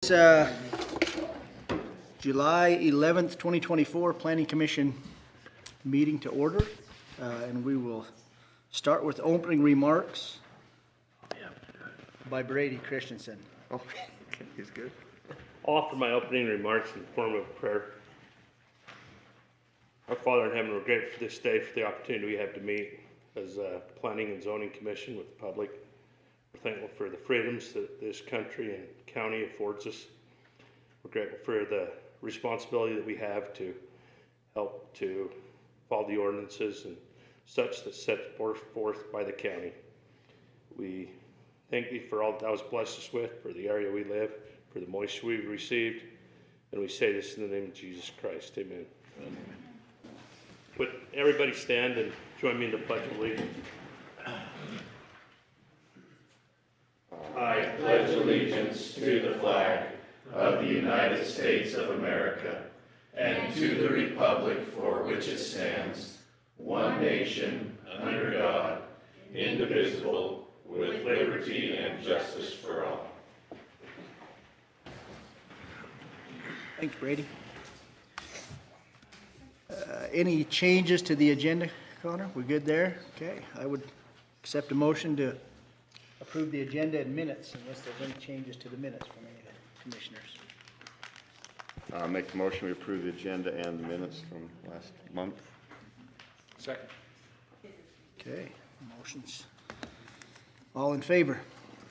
this July 11th, 2024 Planning Commission meeting to order. And we will start with opening remarks by Brady Christensen. Oh, he's good. I'll offer my opening remarks in the form of prayer. Our Father in heaven, we're grateful for this day, for the opportunity we have to meet as a Planning and Zoning Commission with the public. We're thankful for the freedoms that this country and county affords us. We're grateful for the responsibility that we have to help to follow the ordinances and such that's set forth by the county. We thank you for all that was blessed us with, for the area we live, for the moisture we've received, and we say this in the name of Jesus Christ. Amen. Amen. Would everybody stand and join me in the Pledge of Allegiance? I pledge allegiance to the flag of the United States of America and to the republic for which it stands, one nation, under God, indivisible, with liberty and justice for all. Thanks, Brady. Any changes to the agenda, Connor? We're good there? Okay, I would accept a motion to approve the agenda and minutes unless there's any changes to the minutes from any of the commissioners. Make the motion we approve the agenda and the minutes from last month. Second. Okay, motions. All in favor?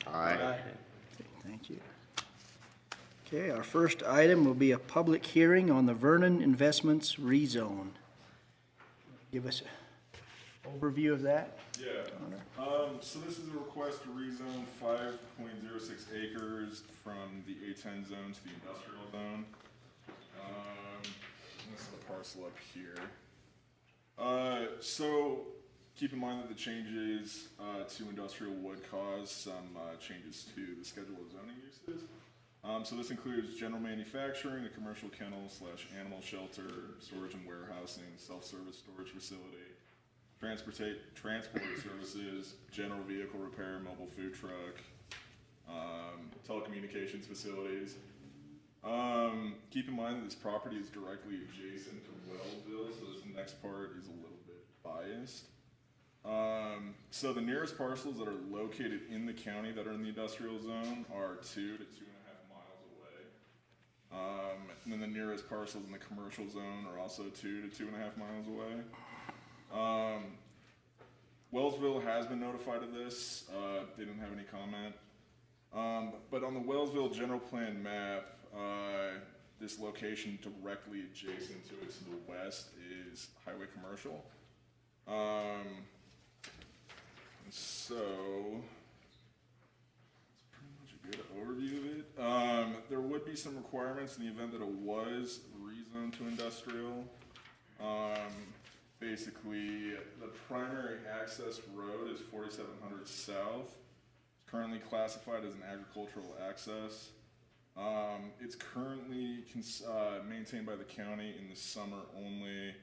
Aye. Okay, thank you. Okay, our first item will be a public hearing on the Vernon Investments rezone. Give us an overview of that. Yeah, so this is a request to rezone 5.06 acres from the A10 zone to the industrial zone. This is the parcel up here. So keep in mind that the changes to industrial would cause some changes to the schedule of zoning uses. So this includes general manufacturing, a commercial kennel / animal shelter, storage and warehousing, self-service storage facility, transport services, general vehicle repair, mobile food truck, telecommunications facilities. Keep in mind that this property is directly adjacent to Wellsville, so this next part is a little bit biased. So the nearest parcels that are located in the county that are in the industrial zone are 2 to 2.5 miles away. And then the nearest parcels in the commercial zone are also 2 to 2.5 miles away. Wellsville has been notified of this. They didn't have any comment. But on the Wellsville general plan map, this location directly adjacent to it to the west is highway commercial. So that's pretty much a good overview of it. There would be some requirements in the event that it was rezoned to industrial. Basically, the primary access road is 4700 South. It's currently classified as an agricultural access. It's currently maintained by the county in the summer only.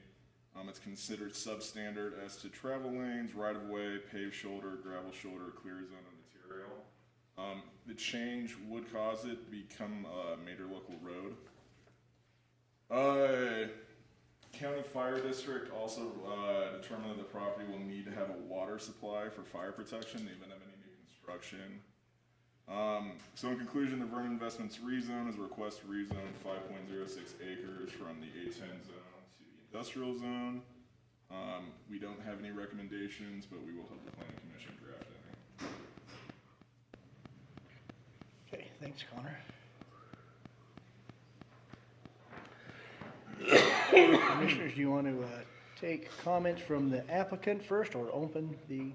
It's considered substandard as to travel lanes, right-of-way, paved shoulder, gravel shoulder, clear zone of material. The change would cause it to become a major local road. County Fire District also determined that the property will need to have a water supply for fire protection in the event of any new construction. So in conclusion, the Vernon Investments rezone is a request to rezone 5.06 acres from the A10 zone to the industrial zone. We don't have any recommendations, but we will help the Planning Commission draft any. Okay, thanks, Connor. Commissioners, do you want to take comments from the applicant first or open the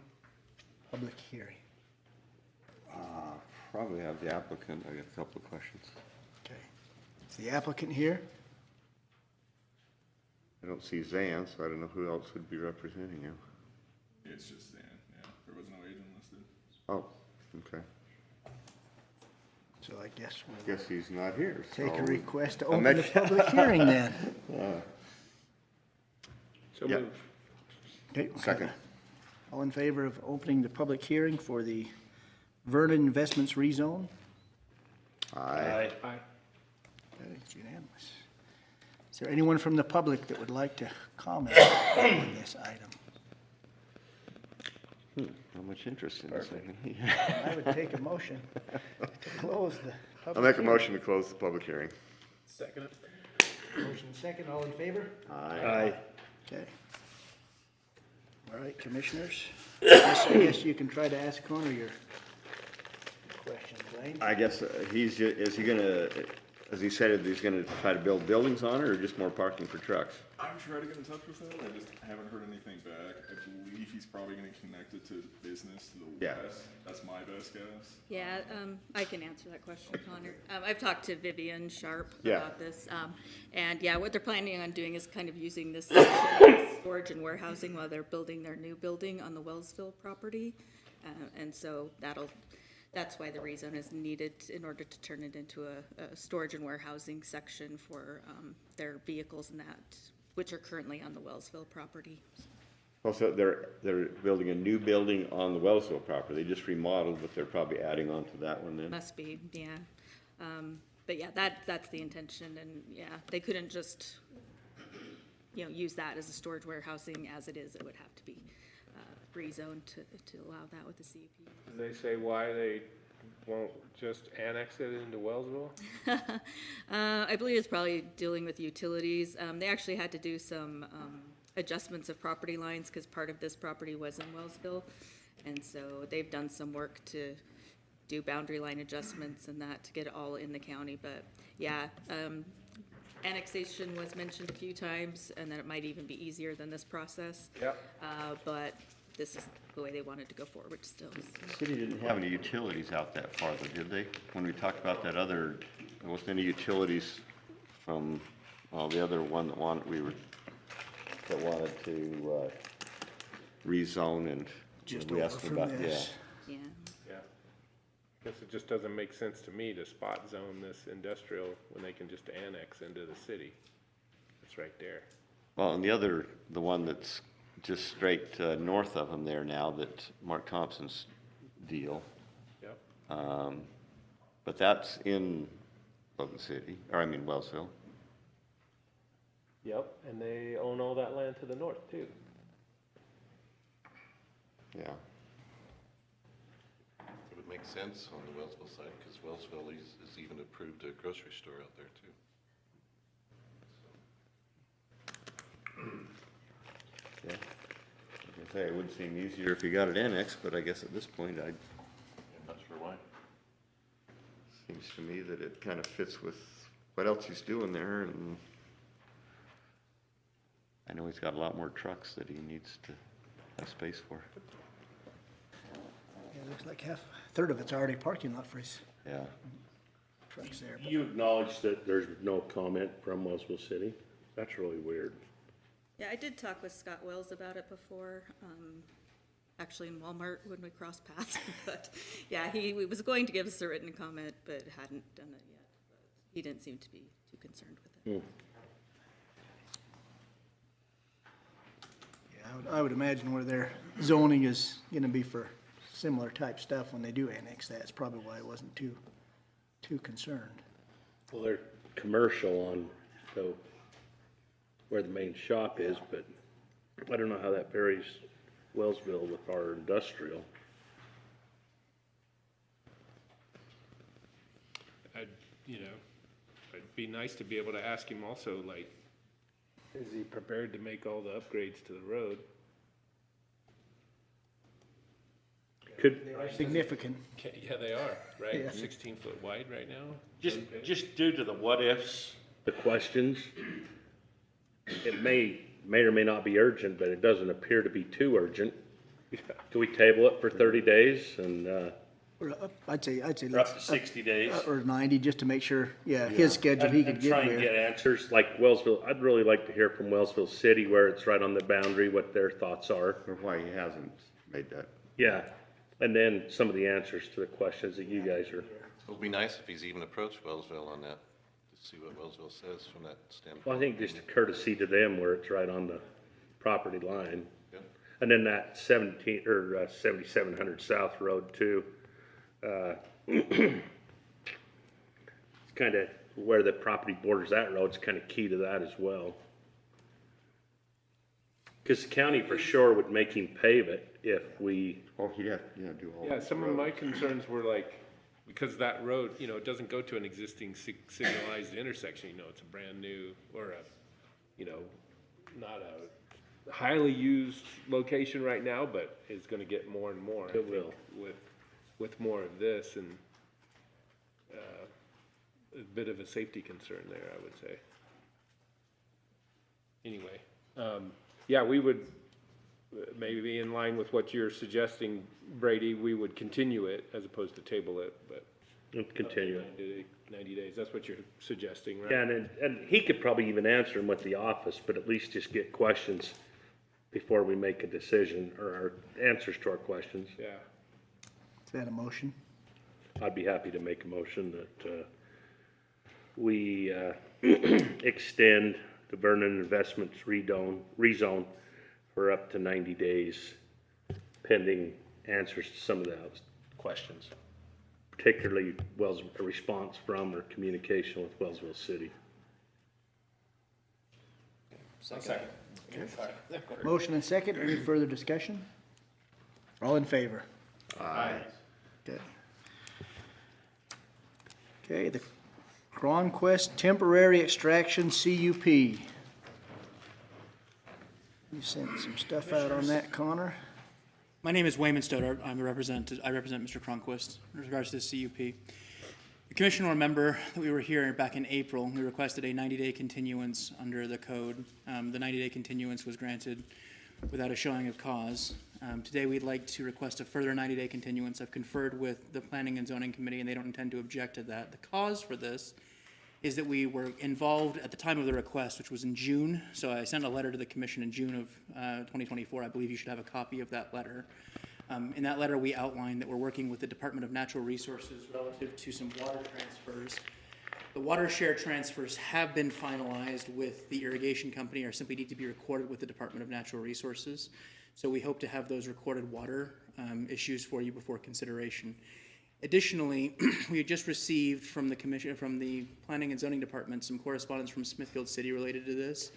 public hearing? Probably have the applicant. I got a couple of questions. Okay. Is the applicant here? I don't see Zan, so I don't know who else would be representing him. It's just Dan, yeah. There was no agent listed. Oh, okay. So I guess I we'll guess he's not here. take so a request to I'll open the make- public hearing then. So Yep. moved. Okay, Second. all in favor of opening the public hearing for the Vernon Investments rezone? Aye. Aye. there anyone from the public that would like to comment on this item? Not much interest in this thing. I would take a motion to close the public I'll make a hearing. motion to close the public hearing. Second it. Motion second, all in favor? Aye. Okay. All right, commissioners. I guess you can try to ask Connor your questions, Lane. I guess is he gonna, as he said, he's gonna try to build buildings on it or just more parking for trucks? I'm trying to get in touch with him. I just haven't heard anything back. I believe he's probably going to connect it to business to the Yeah. west. That's my best guess. Yeah, I can answer that question, Connor. I've talked to Vivian Sharp Yeah. about this. And yeah, what they're planning on doing is kind of using this as storage and warehousing while they're building their new building on the Wellsville property. And so that's why the rezone is needed in order to turn it into a storage and warehousing section for their vehicles and that, which are currently on the Wellsville property. Also, they're building a new building on the Wellsville property. They just remodeled, but they're probably adding on to that one then. Must be, yeah. But yeah, that's the intention, and yeah, they couldn't just, use that as a storage warehousing as it is. It would have to be rezoned to allow that with the CUP. Did they say why they won't just annex it into Wellsville? I believe it's probably dealing with utilities. They actually had to do some adjustments of property lines because part of this property was in Wellsville. And so they've done some work to do boundary line adjustments and that to get it all in the county. But yeah, annexation was mentioned a few times and that it might even be easier than this process. Yep. But this is the way they wanted to go forward still. The city didn't have any utilities out that far though, did they? When we talked about that other, there wasn't any utilities from, the other one that wanted to rezone and Just we over asked them from about, yeah. this. Yeah. Yeah. Guess it just doesn't make sense to me to spot zone this industrial when they can just annex into the city. It's right there. Well, and the one that's just straight north of them there now, that Mark Thompson's deal. Yep. But that's in Logan City, Wellsville. Yep, and they own all that land to the north too. Yeah. It would make sense on the Wellsville side, because Wellsville is even approved a grocery store out there too. Yeah. Like I say, it would seem easier if you got it annexed, but I guess at this point, I'm not sure why. seems to me that it kind of fits with what else he's doing there, and I know he's got a lot more trucks that he needs to have space for. Yeah, looks like a third of it's already parking lot for his Yeah. trucks there. You acknowledge that there's no comment from Wellsville City? That's really weird. Yeah, I did talk with Scott Wells about it before, actually in Walmart when we crossed paths. But yeah, he was going to give us a written comment, but hadn't done it yet. But he didn't seem to be too concerned with it. Yeah, I would imagine where their zoning is gonna be for similar type stuff when they do annex that. It's probably why I wasn't too concerned. Well, they're commercial on, so where the main shop is, but I don't know how that varies Wellsville with our industrial. It'd be nice to be able to ask him also, like, is he prepared to make all the upgrades to the road? Could, Significant. Yeah, they are, right? Yeah. 16-foot wide right now? just due to the what ifs, the questions, it may or may not be urgent, but it doesn't appear to be too urgent. Can we table it for 30 days and, Or I'd say or up to let's, 60 days? or 90, just to make sure, his schedule, he could And get try and here. get answers, like Wellsville, I'd really like to hear from Wellsville City where it's right on the boundary, what their thoughts are. Or why he hasn't made that. Yeah, and then some of the answers to the questions that you guys are. It would be nice if he's even approached Wellsville on that, to see what Wellsville says from that standpoint. Well, I think just a courtesy to them where it's right on the property line. Yeah. And then that 7700 South Road too. It's kind of where the property borders that road's kind of key to that as well. Because the county for sure would make him pave it if we, Oh, he'd have, do all. Yeah, those some of my roads. concerns were like, because that road, it doesn't go to an existing signalized intersection, it's a brand new, or not a highly used location right now, but it's gonna get more and more. I It think, will. With more of this, and, a bit of a safety concern there, I would say. Anyway, yeah, we would, maybe in line with what you're suggesting, Brady, we would continue it as opposed to table it, but. continue it. 90 days, that's what you're suggesting, right? Yeah, and he could probably even answer them with the office, but at least just get questions before we make a decision, or our answers to our questions. Yeah, Is that a motion? I'd be happy to make a motion that, we, extend the Vernon Investments rezone for up to 90 days pending answers to some of those questions. Particularly a response from or communication with Wellsville City. Motion and second, any further discussion? All in favor? Aye. Okay. Okay, the Cronquest Temporary Extraction CUP. You sent some stuff out on that, Connor? My name is Wayman Stoddard. I represent Mr. Cronquist in regards to this CUP. The commission will remember that we were here back in April. We requested a 90-day continuance under the code. The 90-day continuance was granted without a showing of cause. Today we'd like to request a further 90-day continuance. I've conferred with the Planning and Zoning Committee and they don't intend to object to that. The cause for this is that we were involved at the time of the request, which was in June. So I sent a letter to the commission in June of 2024. I believe you should have a copy of that letter. In that letter, we outlined that we're working with the Department of Natural Resources relative to some water transfers. The water share transfers have been finalized with the irrigation company or simply need to be recorded with the Department of Natural Resources. So we hope to have those recorded water issues for you before consideration. Additionally, we had just received from the commission, from the Planning and Zoning Department, some correspondence from Smithfield City related to this.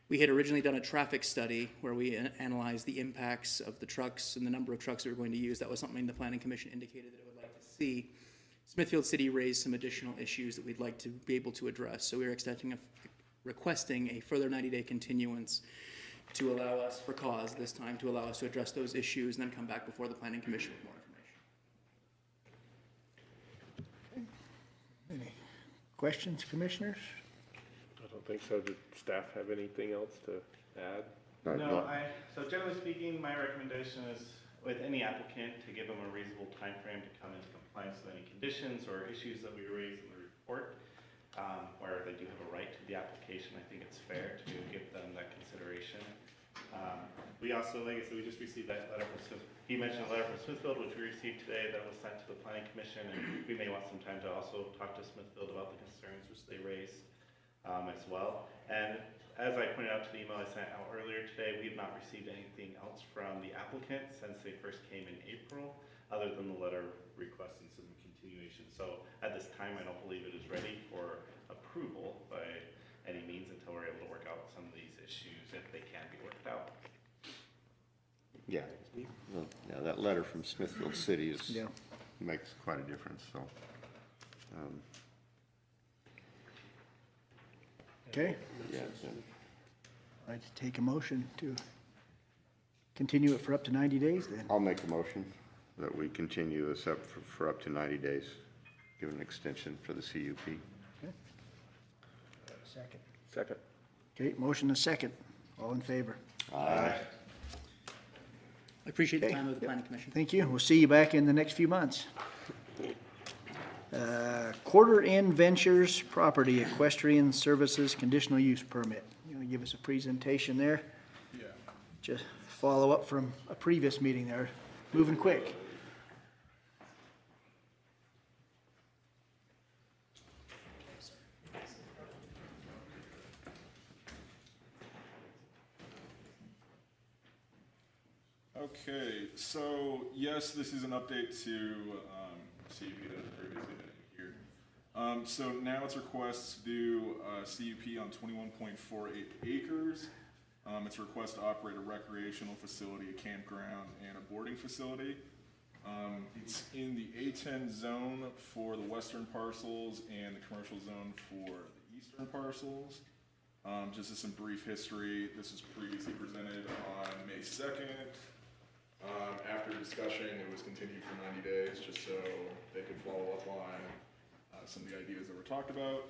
We had originally done a traffic study where we analyzed the impacts of the trucks and the number of trucks that we're going to use. That was something the Planning Commission indicated that it would like to see. Smithfield City raised some additional issues that we'd like to be able to address. So we are requesting a further 90-day continuance to allow us, for cause this time, to allow us to address those issues and then come back before the Planning Commission with more information. Any questions, commissioners? I don't think so. Did staff have anything else to add? No, so generally speaking, my recommendation is with any applicant to give them a reasonable time frame to come into compliance with any conditions or issues that we raise in the report, where they do have a right to the application. I think it's fair to give them that consideration. We also, like I said, we just received that letter from Smithfield. He mentioned a letter from Smithfield, which we received today, that was sent to the Planning Commission, and we may want some time to also talk to Smithfield about the concerns which they raised as well. And as I pointed out to the email I sent out earlier today, we have not received anything else from the applicant since they first came in April, other than the letter requesting some continuation. So at this time, I don't believe it is ready for approval by any means until we're able to work out some of these issues if they can be worked out. Yeah, well, yeah, that letter from Smithfield City Yeah. makes quite a difference, so. Okay, Yeah, I'd like to take a motion to continue it for up to 90 days then. I'll make a motion that we continue this up for up to 90 days, give an extension for the CUP. Second. Second. Okay, motion and second. All in favor? Aye. I appreciate the Okay. time of the Planning Commission. Thank you. We'll see you back in the next few months. Quarter End Ventures Property Equestrian Services Conditional Use Permit. You want to give us a presentation there? Yeah. Just follow up from a previous meeting there. Moving quick. Okay, so yes, this is an update to CUP that has previously been here. So now it's request to do CUP on 21.48 acres. It's a request to operate a recreational facility, a campground, and a boarding facility. It's in the A10 zone for the western parcels and the commercial zone for the eastern parcels. Just as some brief history, this was previously presented on May 2nd. After discussion, it was continued for 90 days just so they could follow up on some of the ideas that were talked about.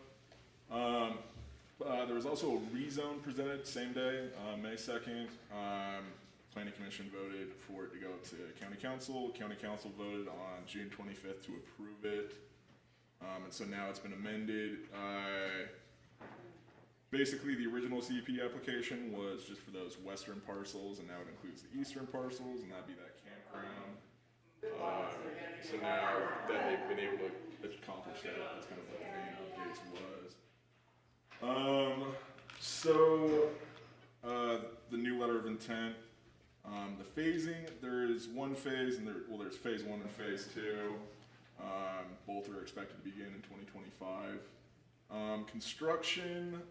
There was also a rezone presented same day, May 2nd. Planning Commission voted for it to go to County Council. County Council voted on June 25th to approve it. And so now it's been amended. Basically, the original CUP application was just for those western parcels, and now it includes the eastern parcels, and that'd be that campground. So now that they've been able to accomplish that, that's kind of what the main updates was. The new letter of intent, the phasing, there is one phase, and there's phase 1 and phase 2. Both are expected to begin in 2025. Construction,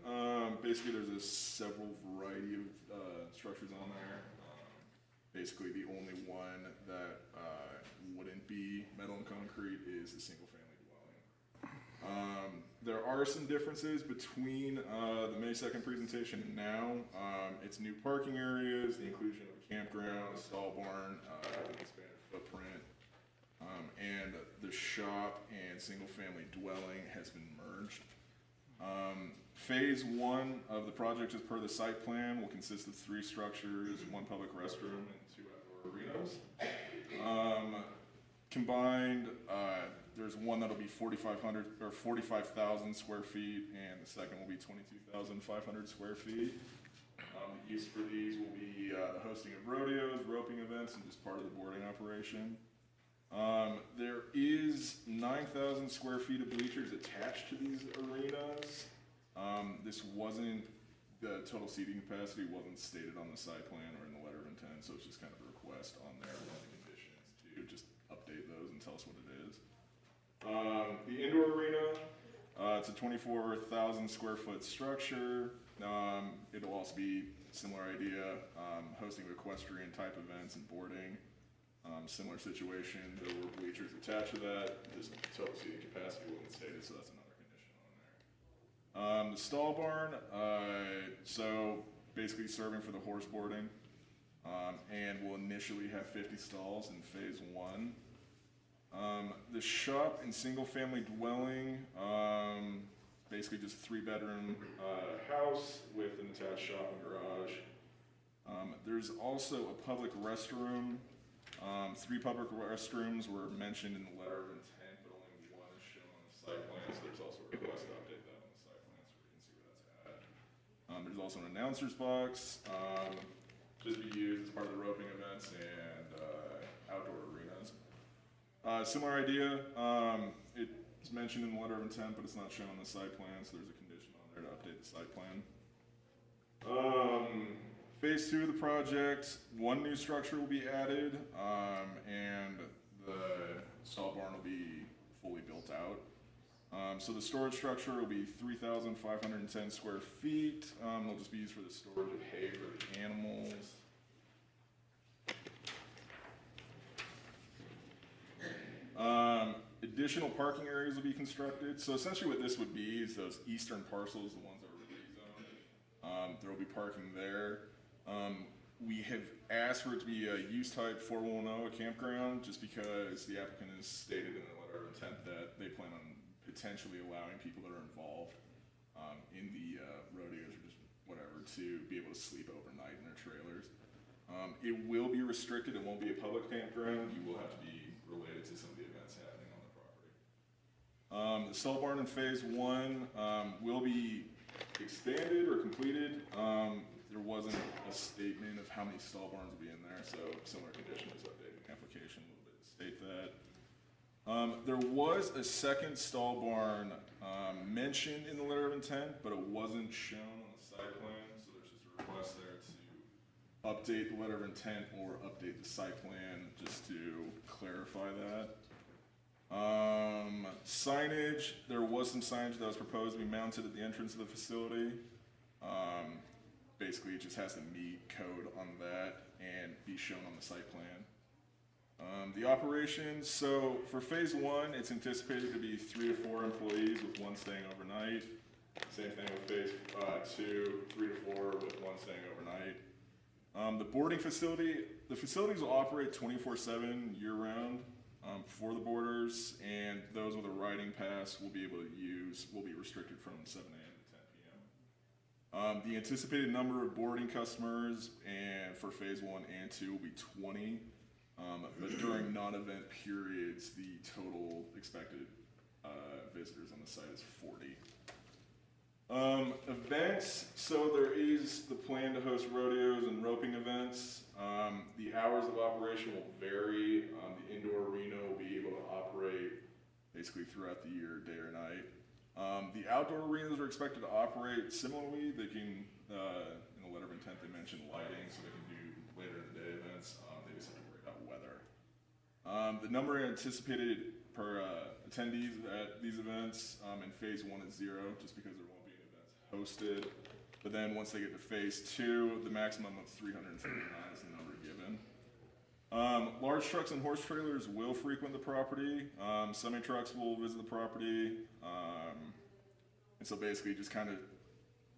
basically there's several variety of structures on there. Basically the only one that wouldn't be metal and concrete is the single family dwelling. There are some differences between the May 2nd presentation and now. It's new parking areas, the inclusion of a campground, a stall barn, an expanded footprint, and the shop and single family dwelling has been merged. Phase 1 of the project as per the site plan will consist of 3 structures, 1 public restroom, and 2 outdoor arenas. Combined, there's one that'll be 45,000 square feet, and the second will be 22,500 square feet. The use for these will be the hosting of rodeos, roping events, and just part of the boarding operation. There is 9,000 square feet of bleachers attached to these arenas. This wasn't, the total seating capacity wasn't stated on the site plan or in the letter of intent, so it's just kind of a request on there with the conditions to just update those and tell us what it is. The indoor arena, it's a 24,000 square foot structure. It'll also be similar idea, hosting equestrian type events and boarding. Similar situation, there were bleachers attached to that, just total seating capacity wasn't stated, so that's another condition on there. The stall barn, so basically serving for the horse boarding, and will initially have 50 stalls in phase 1. The shop and single family dwelling, basically just a 3-bedroom house with an attached shop and garage. There's also a public restroom. 3 public restrooms were mentioned in the letter of intent, but only 1 is shown on the site plan, so there's also a request to update that on the site plan so we can see where that's at. There's also an announcer's box, just be used as part of the roping events and outdoor arenas. Similar idea, it's mentioned in the letter of intent, but it's not shown on the site plan, so there's a condition on there to update the site plan. Phase 2 of the project, 1 new structure will be added, and the stall barn will be fully built out. So the storage structure will be 3,510 square feet. It'll just be used for the storage of hay for the animals. Additional parking areas will be constructed. So essentially what this would be is those eastern parcels, the ones that were rezoned. There will be parking there. We have asked for it to be a use type 410, a campground, just because the applicant has stated in the letter of intent that they plan on potentially allowing people that are involved in the rodeos or just whatever to be able to sleep overnight in their trailers. It will be restricted. It won't be a public campground. You will have to be related to some of the events happening on the property. The stall barn in phase 1 will be expanded or completed. There wasn't a statement of how many stall barns will be in there, so similar condition is updated in the application a little bit to state that. There was a second stall barn mentioned in the letter of intent, but it wasn't shown on the site plan, so there's just a request there to update the letter of intent or update the site plan just to clarify that. Signage, there was some signage that was proposed to be mounted at the entrance of the facility. Basically, it just has to meet code on that and be shown on the site plan. The operations, so for phase one, it's anticipated to be 3 to 4 employees with 1 staying overnight. Same thing with phase 2, 3 to 4 with 1 staying overnight. The boarding facility, the facilities will operate 24/7 year-round for the boarders, and those with a riding pass will be able to use, will be restricted from 7 a.m. to 10 p.m. The anticipated number of boarding customers and for phase 1 and 2 will be 20, but during non-event periods, the total expected visitors on the site is 40. Events, so there is the plan to host rodeos and roping events. The hours of operation will vary. The indoor arena will be able to operate basically throughout the year, day or night. The outdoor arenas are expected to operate similarly. They can, in the letter of intent, they mentioned lighting, so they can do later in the day events. They just have to worry about weather. The number anticipated per attendees at these events in phase 1 is 0, just because there won't be any events hosted. But then once they get to phase 2, the maximum of 379 is the number given. Large trucks and horse trailers will frequent the property. Semi-trucks will visit the property. And so basically just kind of,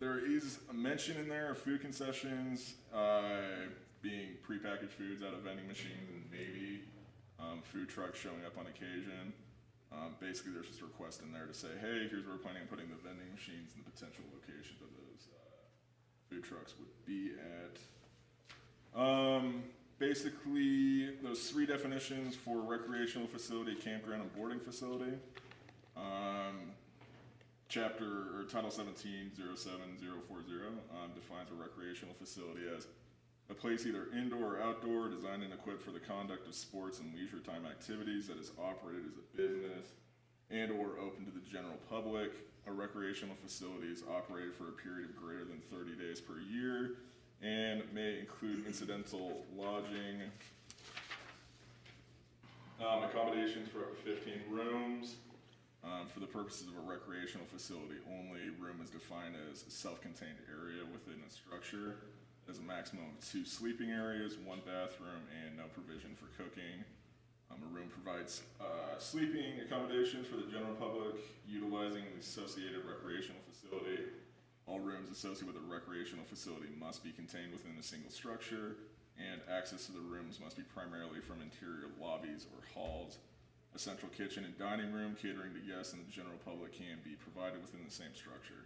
there is a mention in there of food concessions being prepackaged foods out of vending machines and maybe food trucks showing up on occasion. Basically there's just a request in there to say, hey, here's where we're planning on putting the vending machines and the potential locations of those food trucks would be at. Basically, those 3 definitions for recreational facility, campground, and boarding facility. Title 17, 07040 defines a recreational facility as a place either indoor or outdoor designed and equipped for the conduct of sports and leisure time activities that is operated as a business and or open to the general public. A recreational facility is operated for a period of greater than 30 days per year and may include incidental lodging, accommodations for up to 15 rooms. For the purposes of a recreational facility, only room is defined as a self-contained area within a structure. There's a maximum of 2 sleeping areas, 1 bathroom, and no provision for cooking. A room provides sleeping accommodations for the general public utilizing the associated recreational facility. All rooms associated with a recreational facility must be contained within a single structure, and access to the rooms must be primarily from interior lobbies or halls. A central kitchen and dining room catering to guests and the general public can be provided within the same structure.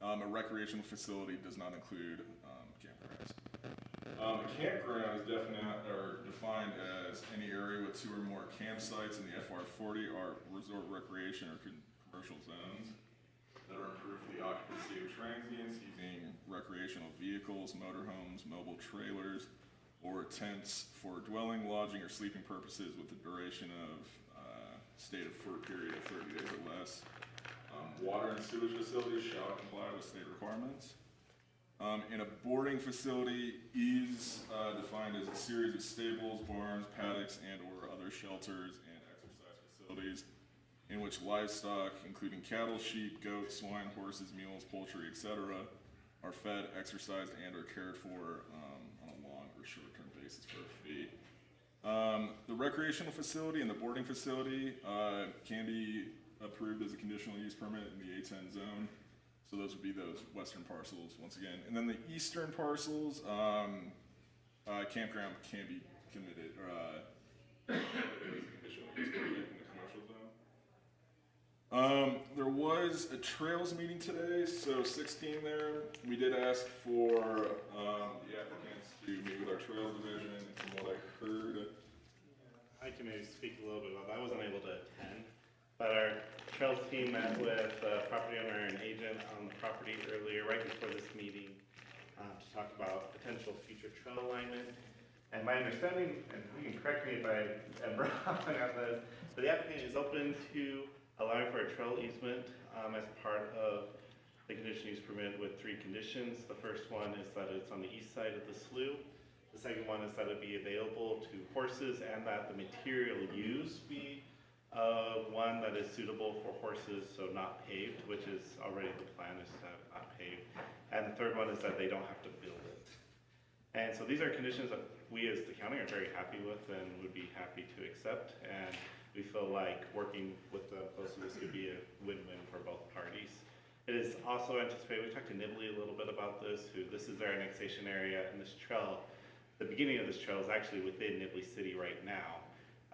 A recreational facility does not include campgrounds. A campground is defined as any area with 2 or more campsites in the FR40 or resort recreation or commercial zones that are improved for the occupancy of transients using recreational vehicles, motorhomes, mobile trailers, or tents for dwelling, lodging, or sleeping purposes with the duration of stay for a period of 30 days or less. Water and sewage facilities shall comply with state requirements. And a boarding facility is defined as a series of stables, barns, paddocks, and or other shelters and exercise facilities in which livestock, including cattle, sheep, goats, swine, horses, mules, poultry, etc., are fed, exercised, and or cared for on a long or short-term basis for a fee. The recreational facility and the boarding facility can be approved as a conditional use permit in the A10 zone. So those would be those western parcels once again. And then the eastern parcels, campground can be committed as a conditional use permit in the commercial zone. There was a trails meeting today, so 16 there. We did ask for the applicants to meet with our trails division, and from what I heard, I can maybe speak a little bit about that. I wasn't able to attend, but our trails team met with the property owner and agent on the property earlier, right before this meeting, to talk about potential future trail alignment. And my understanding, and you can correct me if I am wrong on this, but the applicant is open to allowing for a trail easement as part of the conditional use permit with 3 conditions. The first one is that it's on the east side of the slough. The second one is that it be available to horses and that the material used be One that is suitable for horses, so not paved, which is already the plan, is to have it not paved. And the third one is that they don't have to build it. And so these are conditions that we as the county are very happy with and would be happy to accept. And we feel like working with them close to this could be a win-win for both parties. It is also anticipated, we talked to Nibley a little bit about this, this is their annexation area, and this trail, the beginning of this trail is actually within Nibley City right now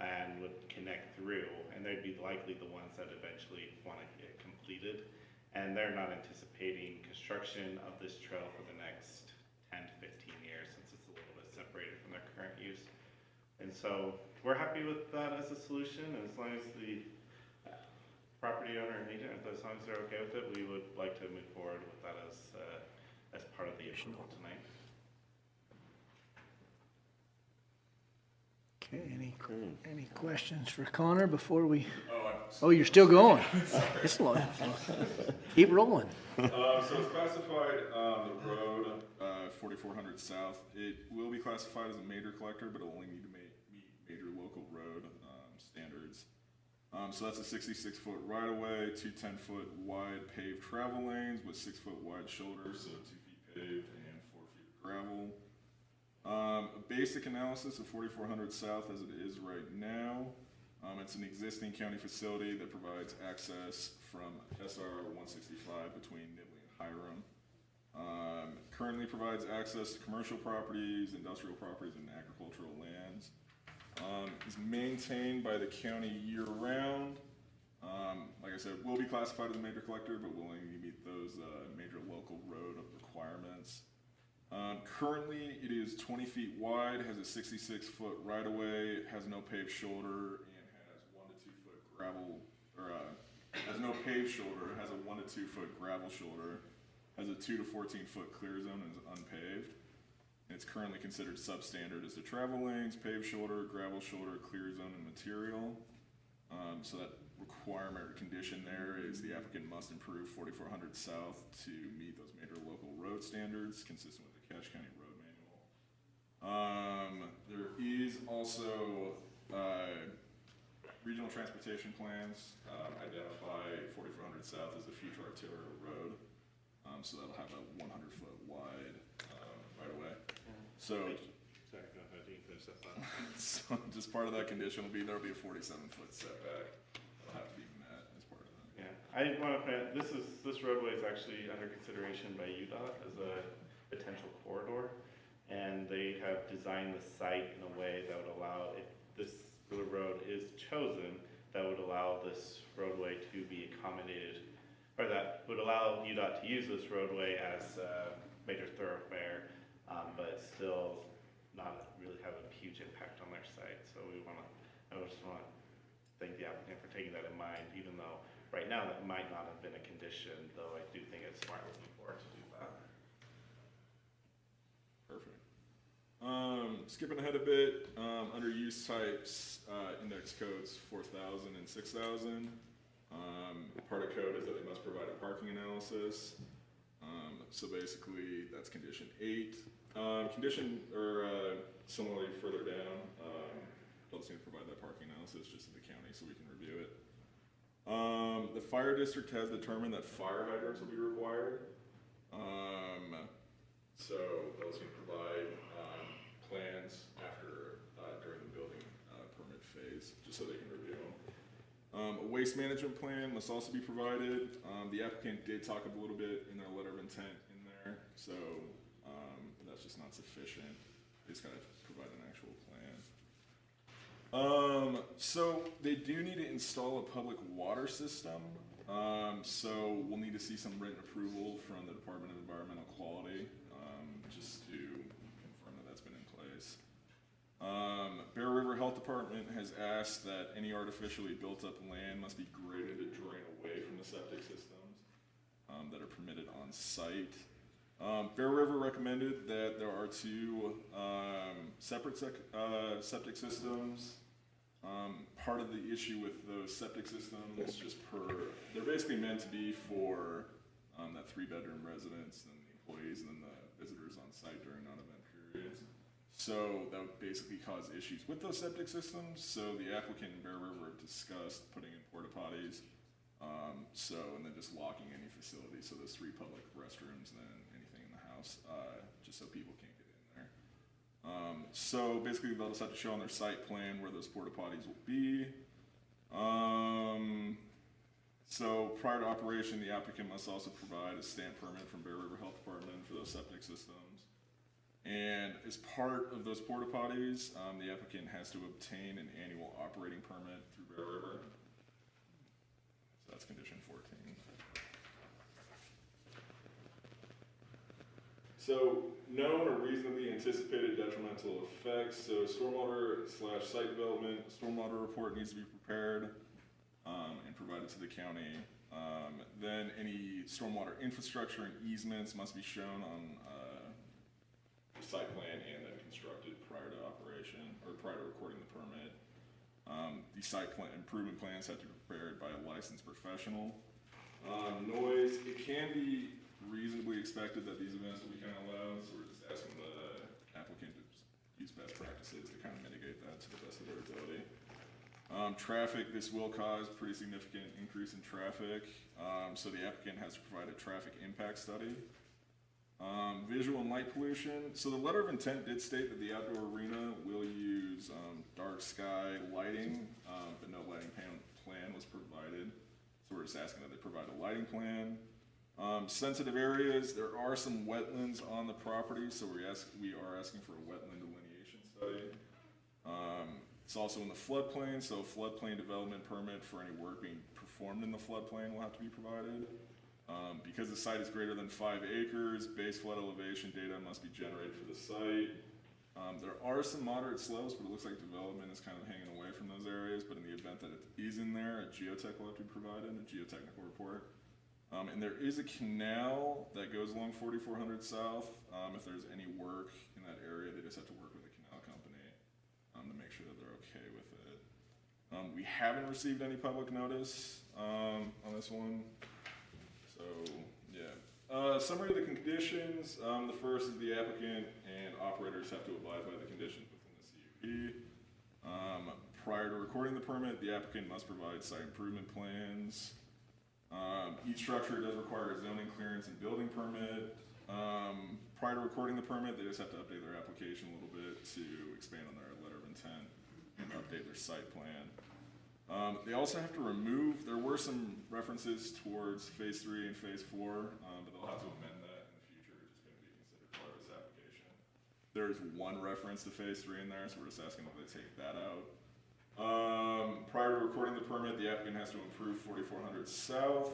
and would connect through, and they'd be likely the ones that eventually want to get completed. And they're not anticipating construction of this trail for the next 10 to 15 years, since it's a little bit separated from their current use. And so we're happy with that as a solution, and as long as the property owner and agent, as long as they're okay with it, we would like to move forward with that as part of the approval tonight. Okay, any questions for Connor before we? Oh, you're still going. It's long. Keep rolling. So it's classified, the road, 4400 South. It will be classified as a major collector, but it'll only need to meet major local road standards. So that's a 66-foot right-of-way, 2 10-foot wide paved travel lanes with 6-foot wide shoulders, so 2 feet paved and 4 feet of gravel. A basic analysis of 4400 South as it is right now. It's an existing county facility that provides access from SR 165 between Nibley and Hiram. Currently provides access to commercial properties, industrial properties, and agricultural lands. Is maintained by the county year-round. Like I said, will be classified as a major collector, but will only meet those major local road requirements. Currently, it is 20 feet wide, has a 66-foot right-of-way, has no paved shoulder, and has 1 to 2 foot gravel, has no paved shoulder, has a 1 to 2 foot gravel shoulder, has a 2 to 14 foot clear zone, and is unpaved. It's currently considered substandard as the travel lanes, paved shoulder, gravel shoulder, clear zone, and material. So that requirement or condition there is the applicant must improve 4400 South to meet those major local road standards consistent with the Cache County Road Manual. There is also regional transportation plans identify 4400 South as a future arterial road. So that'll have a 100-foot wide right-of-way. So, Sorry, go ahead, you can finish that thought. so just part of that condition will be there'll be a 47-foot setback. That'll have to be met as part of that. Yeah, I want to point out, this roadway is actually under consideration by UDOT as a potential corridor. And they have designed the site in a way that would allow, if this road is chosen, that would allow this roadway to be accommodated, or that would allow UDOT to use this roadway as a major thoroughfare, but still not really have a huge impact on their site. So I just want to thank the applicant for taking that in mind, even though right now that might not have been a condition, though I do think it's smart looking forward to do that. Perfect. Skipping ahead a bit, under use types, index codes 4000 and 6000. Part of code is that they must provide a parking analysis. So basically, that's condition 8. Similarly further down, they'll just need to provide that parking analysis just to the county so we can review it. The fire district has determined that fire hydrants will be required. So they'll just need to provide plans during the building permit phase, just so they can review them. A waste management plan must also be provided. The applicant did talk a little bit in their letter of intent in there, so that's just not sufficient. They just gotta provide an actual plan. So they do need to install a public water system. So we'll need to see some written approval from the Department of Environmental Quality, just to confirm that that's been in place. Bear River Health Department has asked that any artificially built up land must be graded to drain away from the septic systems that are permitted on site. Bear River recommended that there are 2 separate septic systems. Part of the issue with those septic systems is just they're basically meant to be for that 3-bedroom residence and the employees and then the visitors on site during non-event periods. So that would basically cause issues with those septic systems. So the applicant and Bear River discussed putting in porta potties. And then just locking any facility. So there's 3 public restrooms and then anything in the house, just so people can't get in there. So basically they'll just have to show on their site plan where those porta potties will be. So prior to operation, the applicant must also provide a stamp permit from Bear River Health Department for those septic systems. And as part of those porta potties, the applicant has to obtain an annual operating permit through Bear River. So that's condition 14. So known or reasonably anticipated detrimental effects. So stormwater/site development, stormwater report needs to be prepared and provided to the county. Then any stormwater infrastructure and easements must be shown on the site plan and then constructed prior to operation or prior to recording the permit. The site plan improvement plans have to be prepared by a licensed professional. Noise, it can be reasonably expected that these events will be kind of loud, so we're just asking the applicant to use best practices to kind of mitigate that to the best of their ability. Traffic, this will cause pretty significant increase in traffic, so the applicant has to provide a traffic impact study. Visual and light pollution, so the letter of intent did state that the outdoor arena will use dark sky lighting, but no lighting plan was provided, so we're just asking that they provide a lighting plan. Sensitive areas, there are some wetlands on the property, so we are asking for a wetland delineation study. It's also in the floodplain, so floodplain development permit for any work being performed in the floodplain will have to be provided. Because the site is greater than 5 acres, base flood elevation data must be generated for the site. There are some moderate slopes, but it looks like development is kind of hanging away from those areas, but in the event that it is in there, a geotech will have to be provided, a geotechnical report. And there is a canal that goes along 4400 South. If there's any work in that area, they just have to work with the canal company to make sure that they're okay with it. We haven't received any public notice on this one. So, yeah. Summary of the conditions. The first is the applicant and operators have to abide by the conditions within the CUP. Prior to recording the permit, the applicant must provide site improvement plans. Each structure does require a zoning clearance and building permit. Prior to recording the permit, they just have to update their application a little bit to expand on their letter of intent and update their site plan. They also have to remove, there were some references towards phase 3 and phase 4, but they'll have to amend that in the future. It's going to be considered part of this application. There's one reference to phase 3 in there, so we're just asking if they take that out. Prior to recording the permit, the applicant has to improve 4400 South.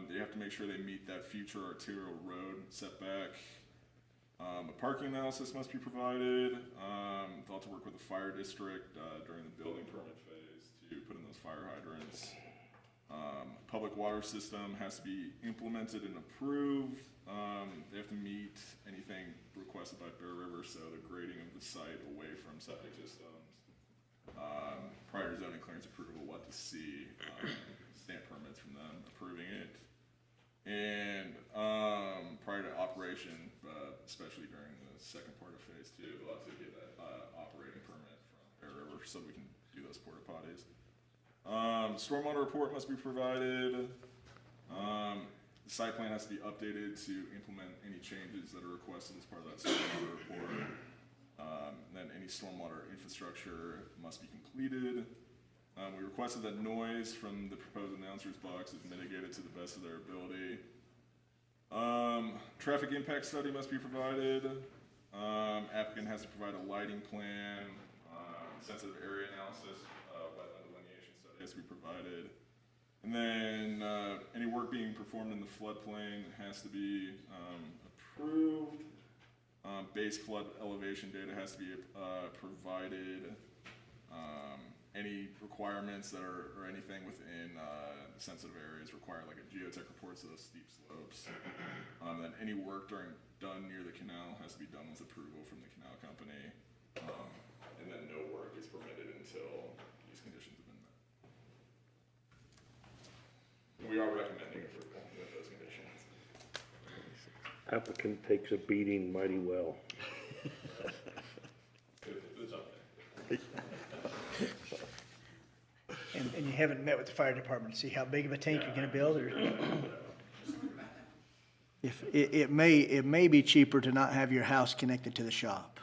They have to make sure they meet that future arterial road setback. A parking analysis must be provided. They'll have to work with the fire district during the building permit phase to put in those fire hydrants. Public water system has to be implemented and approved. They have to meet anything requested by Bear River, so the grading of the site away from septic systems. Prior to zoning clearance approval, we'll have to see stamp permits from them approving it. And prior to operation, especially during the second part of phase 2, we'll have to get that operating permit from Bear River so we can do those porta potties. Stormwater report must be provided. The site plan has to be updated to implement any changes that are requested as part of that stormwater report. Then any stormwater infrastructure must be completed. We requested that noise from the proposed announcer's box is mitigated to the best of their ability. Traffic impact study must be provided. Applicant has to provide a lighting plan, sensitive area analysis, wetland delineation study has to be provided. And then any work being performed in the floodplain has to be approved. Base flood elevation data has to be provided. Any requirements that are, or anything within sensitive areas require like a geotech report to those steep slopes. Then any work done near the canal has to be done with approval from the canal company. And then no work is permitted until these conditions have been met. We are recommending approval with those conditions. Applicant takes a beating mighty well. haven't met with the fire department to see how big of a tank you're gonna build, or? If, it may be cheaper to not have your house connected to the shop.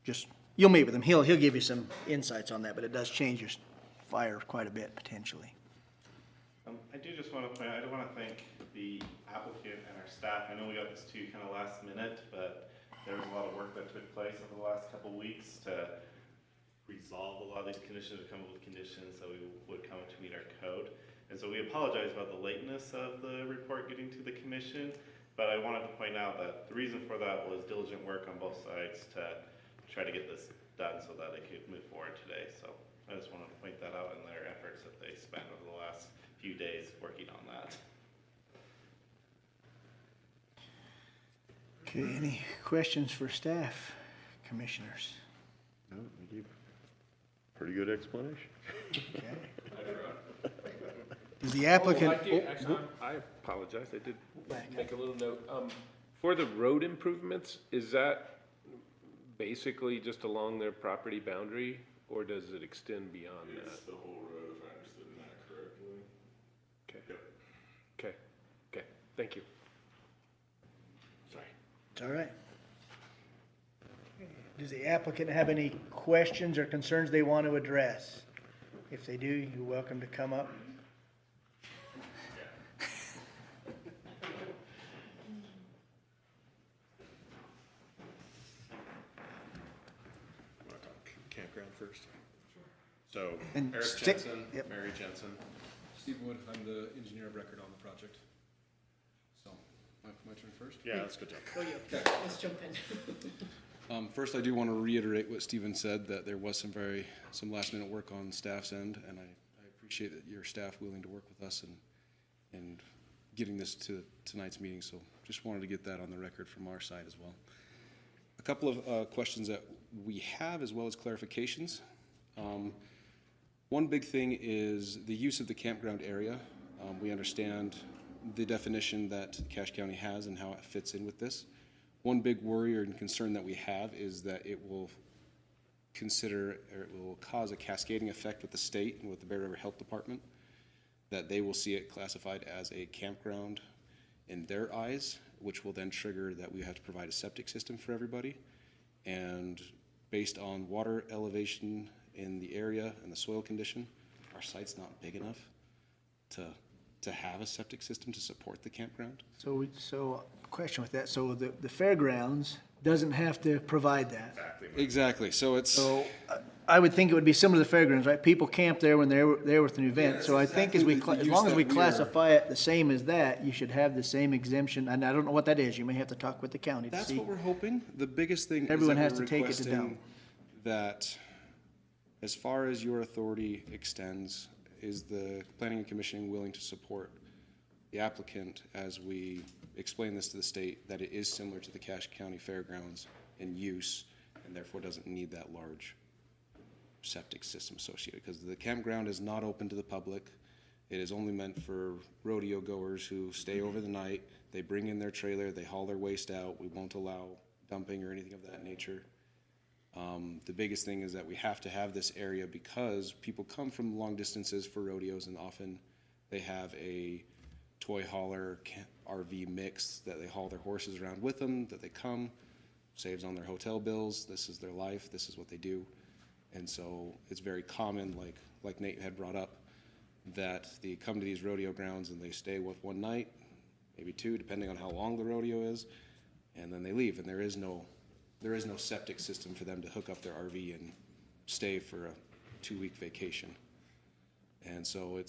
Just, you'll meet with him, he'll give you some insights on that, but it does change your fire quite a bit potentially. I do just want to point out, I do want to thank the applicant and our staff. I know we got this too kind of last minute, but there was a lot of work that took place over the last couple of weeks to resolve a lot of these conditions, to come up with conditions so we would come to meet our code. And so we apologize about the lateness of the report getting to the commission, but I wanted to point out that the reason for that was diligent work on both sides to try to get this done so that it could move forward today. So I just wanted to point that out in their efforts that they spent over the last few days working on that. Okay, any questions for staff, commissioners? No, you gave pretty good explanation. Does the applicant? Actually, I apologize, I did make a little note. For the road improvements, is that basically just along their property boundary, or does it extend beyond that? It's the whole road, if I understood that correctly. Okay. Okay, okay, thank you. Sorry. It's all right. Does the applicant have any questions or concerns they want to address? If they do, you're welcome to come up. Want to talk campground first? So, And Eric stick- Jensen, yep. Mary Jensen. Steve Wood, I'm the engineer of record on the project. So, my turn first? Yeah, that's good job. Let's jump in. First, I do want to reiterate what Stephen said, that there was some last minute work on staff's end, and I appreciate that your staff willing to work with us and getting this to tonight's meeting. So just wanted to get that on the record from our side as well. A couple of questions that we have, as well as clarifications. One big thing is the use of the campground area. We understand the definition that Cache County has and how it fits in with this. One big worry and concern that we have is that it will cause a cascading effect with the state and with the Bear River Health Department, that they will see it classified as a campground in their eyes, which will then trigger that we have to provide a septic system for everybody. And based on water elevation in the area and the soil condition, our site's not big enough to have a septic system to support the campground. So question with that, so the fairgrounds doesn't have to provide that? Exactly, so it's. So I would think it would be similar to the fairgrounds, right? People camp there when they're there with an event. So I think as long as we classify it the same as that, you should have the same exemption. And I don't know what that is. You may have to talk with the county to see. That's what we're hoping. The biggest thing is Everyone that has we're to take it to requesting them. that as far as your authority extends, is the planning and commissioning willing to support the applicant as we explain this to the state, that it is similar to the Cache County Fairgrounds in use and therefore doesn't need that large septic system associated, because the campground is not open to the public. It is only meant for rodeo goers who stay over the night. They bring in their trailer, they haul their waste out. We won't allow dumping or anything of that nature. The biggest thing is that we have to have this area because people come from long distances for rodeos, and often they have a toy hauler RV mix that they haul their horses around with them, that they come, saves on their hotel bills. This is their life, this is what they do. And so it's very common, like Nate had brought up, that they come to these rodeo grounds and they stay with one night, maybe two, depending on how long the rodeo is, and then they leave, and there is no septic system for them to hook up their RV and stay for a 2-week vacation. And so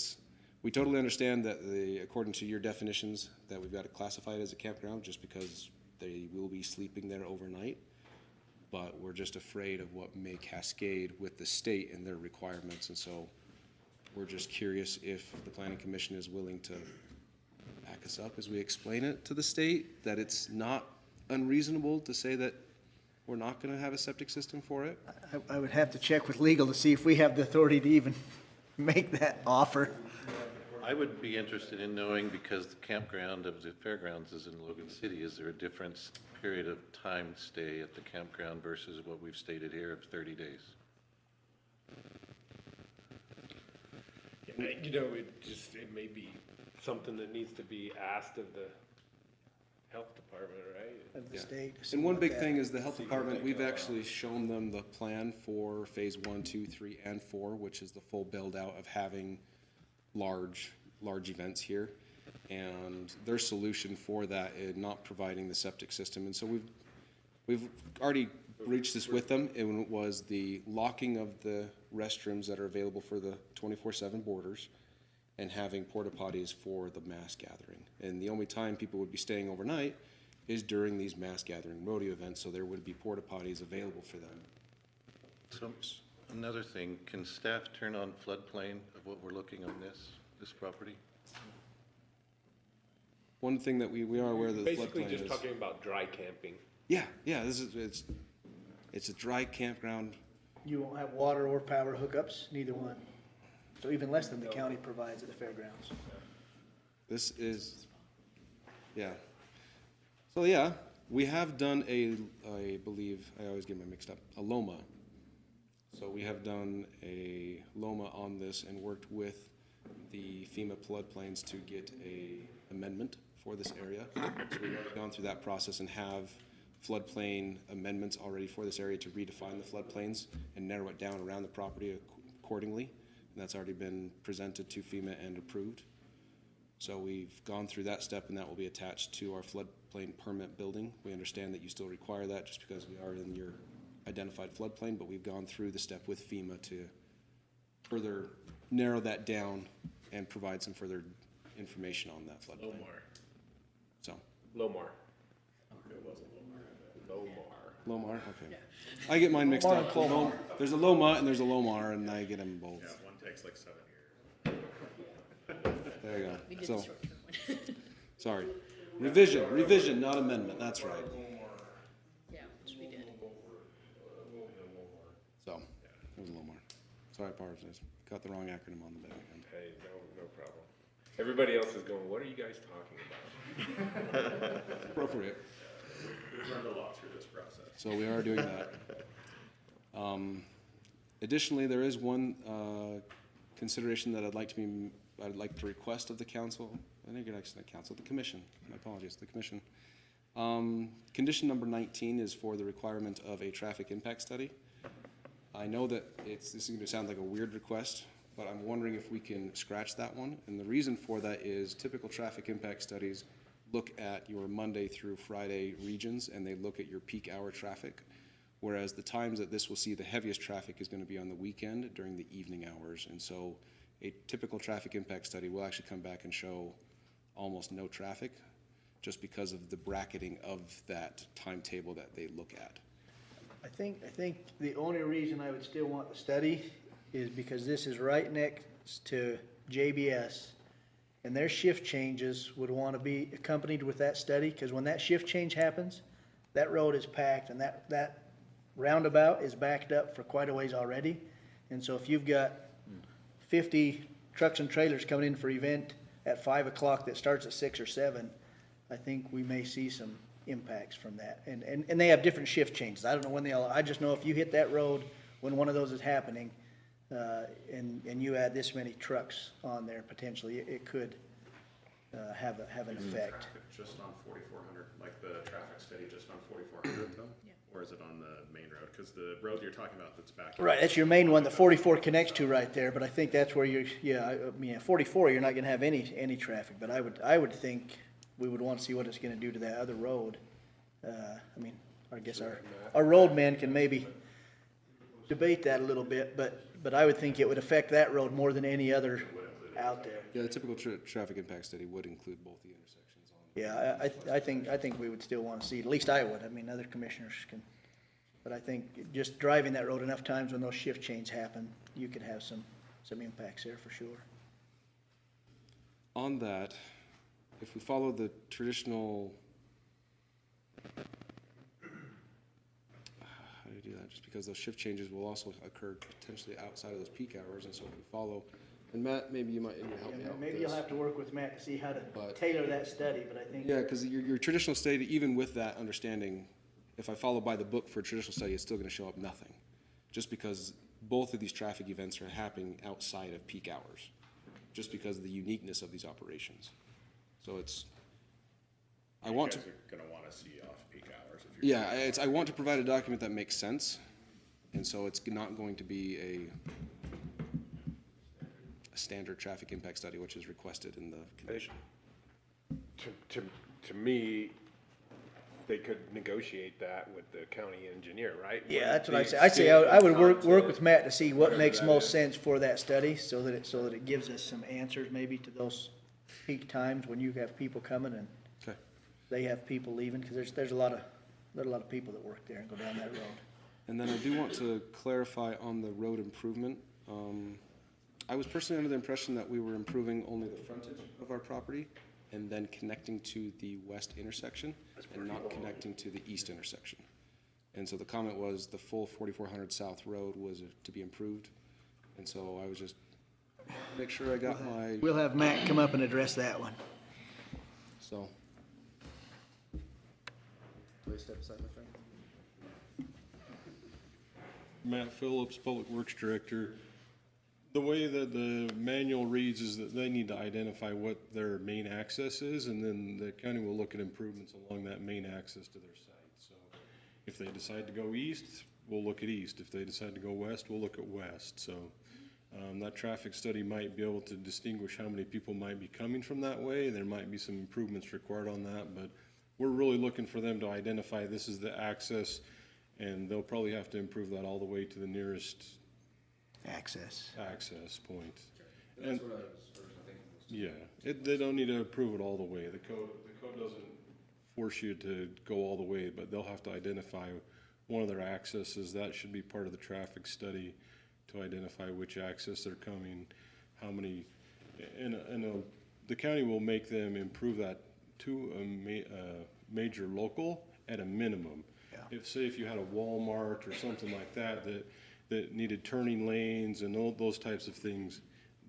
we totally understand that according to your definitions, that we've got to classify it as a campground just because they will be sleeping there overnight. But we're just afraid of what may cascade with the state and their requirements. And so we're just curious if the Planning Commission is willing to back us up as we explain it to the state, that it's not unreasonable to say that we're not going to have a septic system for it. I would have to check with legal to see if we have the authority to even make that offer. I would be interested in knowing, because the campground of the fairgrounds is in Logan City, is there a difference period of time stay at the campground versus what we've stated here of 30 days? You know, it may be something that needs to be asked of the health department, right? Of the state. And one big thing is the health department, we've actually shown them the plan for phase 1, 2, 3, and 4, which is the full build out of having large events here. And their solution for that is not providing the septic system. And so we've already reached this with them. It was the locking of the restrooms that are available for the 24/7 boarders and having porta potties for the mass gathering. And the only time people would be staying overnight is during these mass gathering rodeo events, so there would be porta potties available for them. So, another thing, can staff turn on floodplain of what we're looking on this property? One thing that we are aware that the Basically floodplain just is. talking about dry camping. Yeah, it's a dry campground. You won't have water or power hookups, neither one. So even less than the county provides at the fairgrounds. This is, yeah. So yeah, we have done I believe, I always get my mixed up, a LOMA. So we have done a LOMA on this and worked with the FEMA floodplains to get a amendment for this area. So we've already gone through that process and have floodplain amendments already for this area to redefine the floodplains and narrow it down around the property accordingly. And that's already been presented to FEMA and approved. So we've gone through that step, and that will be attached to our floodplain permit building. We understand that you still require that just because we are in your identified floodplain, but we've gone through the step with FEMA to further narrow that down and provide some further information on that floodplain. Lomar. So. Lomar. Lomar, okay. I get mine mixed up. There's a Loma and there's a Lomar, and I get them both. Yeah, one takes like 7 years. There you We go. did So, the short-term one. sorry. Revision, not amendment, that's right. Yeah, which we did. So, it was a Lomar. Sorry, Parvs, I got the wrong acronym on the back end. Hey, no problem. Everybody else is going, what are you guys talking about? Appropriate. We've learned a lot through this process. So we are doing that. Additionally, there is one consideration that I'd like to request of the council. I think it's the council, the commission. My apologies, the commission. Condition number 19 is for the requirement of a traffic impact study. I know that this is going to sound like a weird request, but I'm wondering if we can scratch that one. And the reason for that is typical traffic impact studies look at your Monday through Friday regions, and they look at your peak hour traffic, whereas the times that this will see the heaviest traffic is going to be on the weekend during the evening hours. And so a typical traffic impact study will actually come back and show almost no traffic just because of the bracketing of that timetable that they look at. I think the only reason I would still want the study is because this is right next to JBS, and their shift changes would want to be accompanied with that study, because when that shift change happens, that road is packed, and that roundabout is backed up for quite a ways already. And so if you've got 50 trucks and trailers coming in for event at 5 o'clock that starts at 6 or 7, I think we may see some impacts from that. And they have different shift changes. I don't know when they all, I just know if you hit that road when one of those is happening, and you add this many trucks on there, potentially, it could have an effect. Just on 4400, like the traffic study just on 4400 though? Yeah. Or is it on the main road? Because the road you're talking about that's back. Right, that's your main one that 44 connects to right there, but I think that's where you're, I mean, at 44, you're not gonna have any traffic, but I would think we would want to see what it's gonna do to that other road. I mean, I guess our roadman can maybe debate that a little bit, but I would think it would affect that road more than any other out there. Yeah, the typical traffic impact study would include both the intersections on. Yeah, I think we would still want to see, at least I would. I mean, other commissioners can, but I think just driving that road enough times when those shift changes happen, you could have some impacts there for sure. On that, if we follow the traditional, how do you do that? Just because those shift changes will also occur potentially outside of those peak hours, and so if we follow, and Matt, maybe you might help me out with Maybe this. you'll have to work with Matt to see how to But- tailor that study, but I think. Yeah, because your traditional study, even with that understanding, if I follow by the book for a traditional study, it's still going to show up nothing, just because both of these traffic events are happening outside of peak hours. just because of the uniqueness of these operations. So it's, I want to. You guys are gonna wanna see off-peak hours if you're. Yeah, I want to provide a document that makes sense, and so it's not going to be a standard traffic impact study, which is requested in the condition. To me, they could negotiate that with the county engineer, right? Yeah, that's what Wouldn't I the say. I say I would work content- with Matt to see what makes most sense for that study, so that it gives us some answers maybe to those peak times when you have people coming and Okay. they have people leaving, because there's a lot of people that work there and go down that road. And then I do want to clarify on the road improvement. I was personally under the impression that we were improving only the frontage of our property and then connecting to the west intersection and not connecting to the east intersection. And so the comment was the full 4400 South Road was to be improved. And so I was just, make sure I got my, We'll have Matt come up and address that one. so. Do I step aside, my friend? Matt Phillips, Public Works Director. The way that the manual reads is that they need to identify what their main access is, and then the county will look at improvements along that main access to their site. So if they decide to go east, we'll look at east. If they decide to go west, we'll look at west. So that traffic study might be able to distinguish how many people might be coming from that way. There might be some improvements required on that, but we're really looking for them to identify this is the access, and they'll probably have to improve that all the way to the nearest Access. point. That's And, what I was thinking. yeah, they don't need to approve it all the way. The code doesn't force you to go all the way, but they'll have to identify one of their accesses. That should be part of the traffic study to identify which access they're coming, how many, the county will make them improve that to a major local at a minimum. Yeah. If you had a Walmart or something like that needed turning lanes and all those types of things,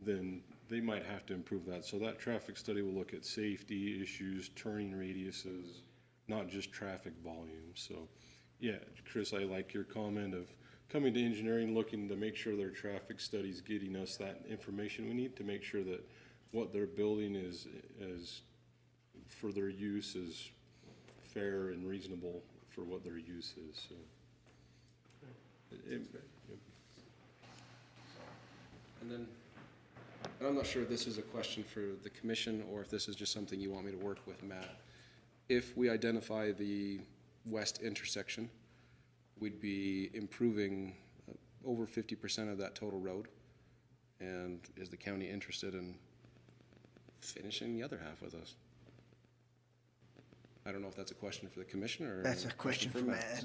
then they might have to improve that. So that traffic study will look at safety issues, turning radiuses, not just traffic volume. So, yeah, Chris, I like your comment of coming to engineering, looking to make sure their traffic study's getting us that information we need to make sure that what they're building is for their use is fair and reasonable for what their use is, so. And then, and I'm not sure if this is a question for the commission or if this is just something you want me to work with Matt. If we identify the west intersection, we'd be improving over 50% of that total road. And is the county interested in finishing the other half with us? I don't know if that's a question for the commission or. That's a question for Matt.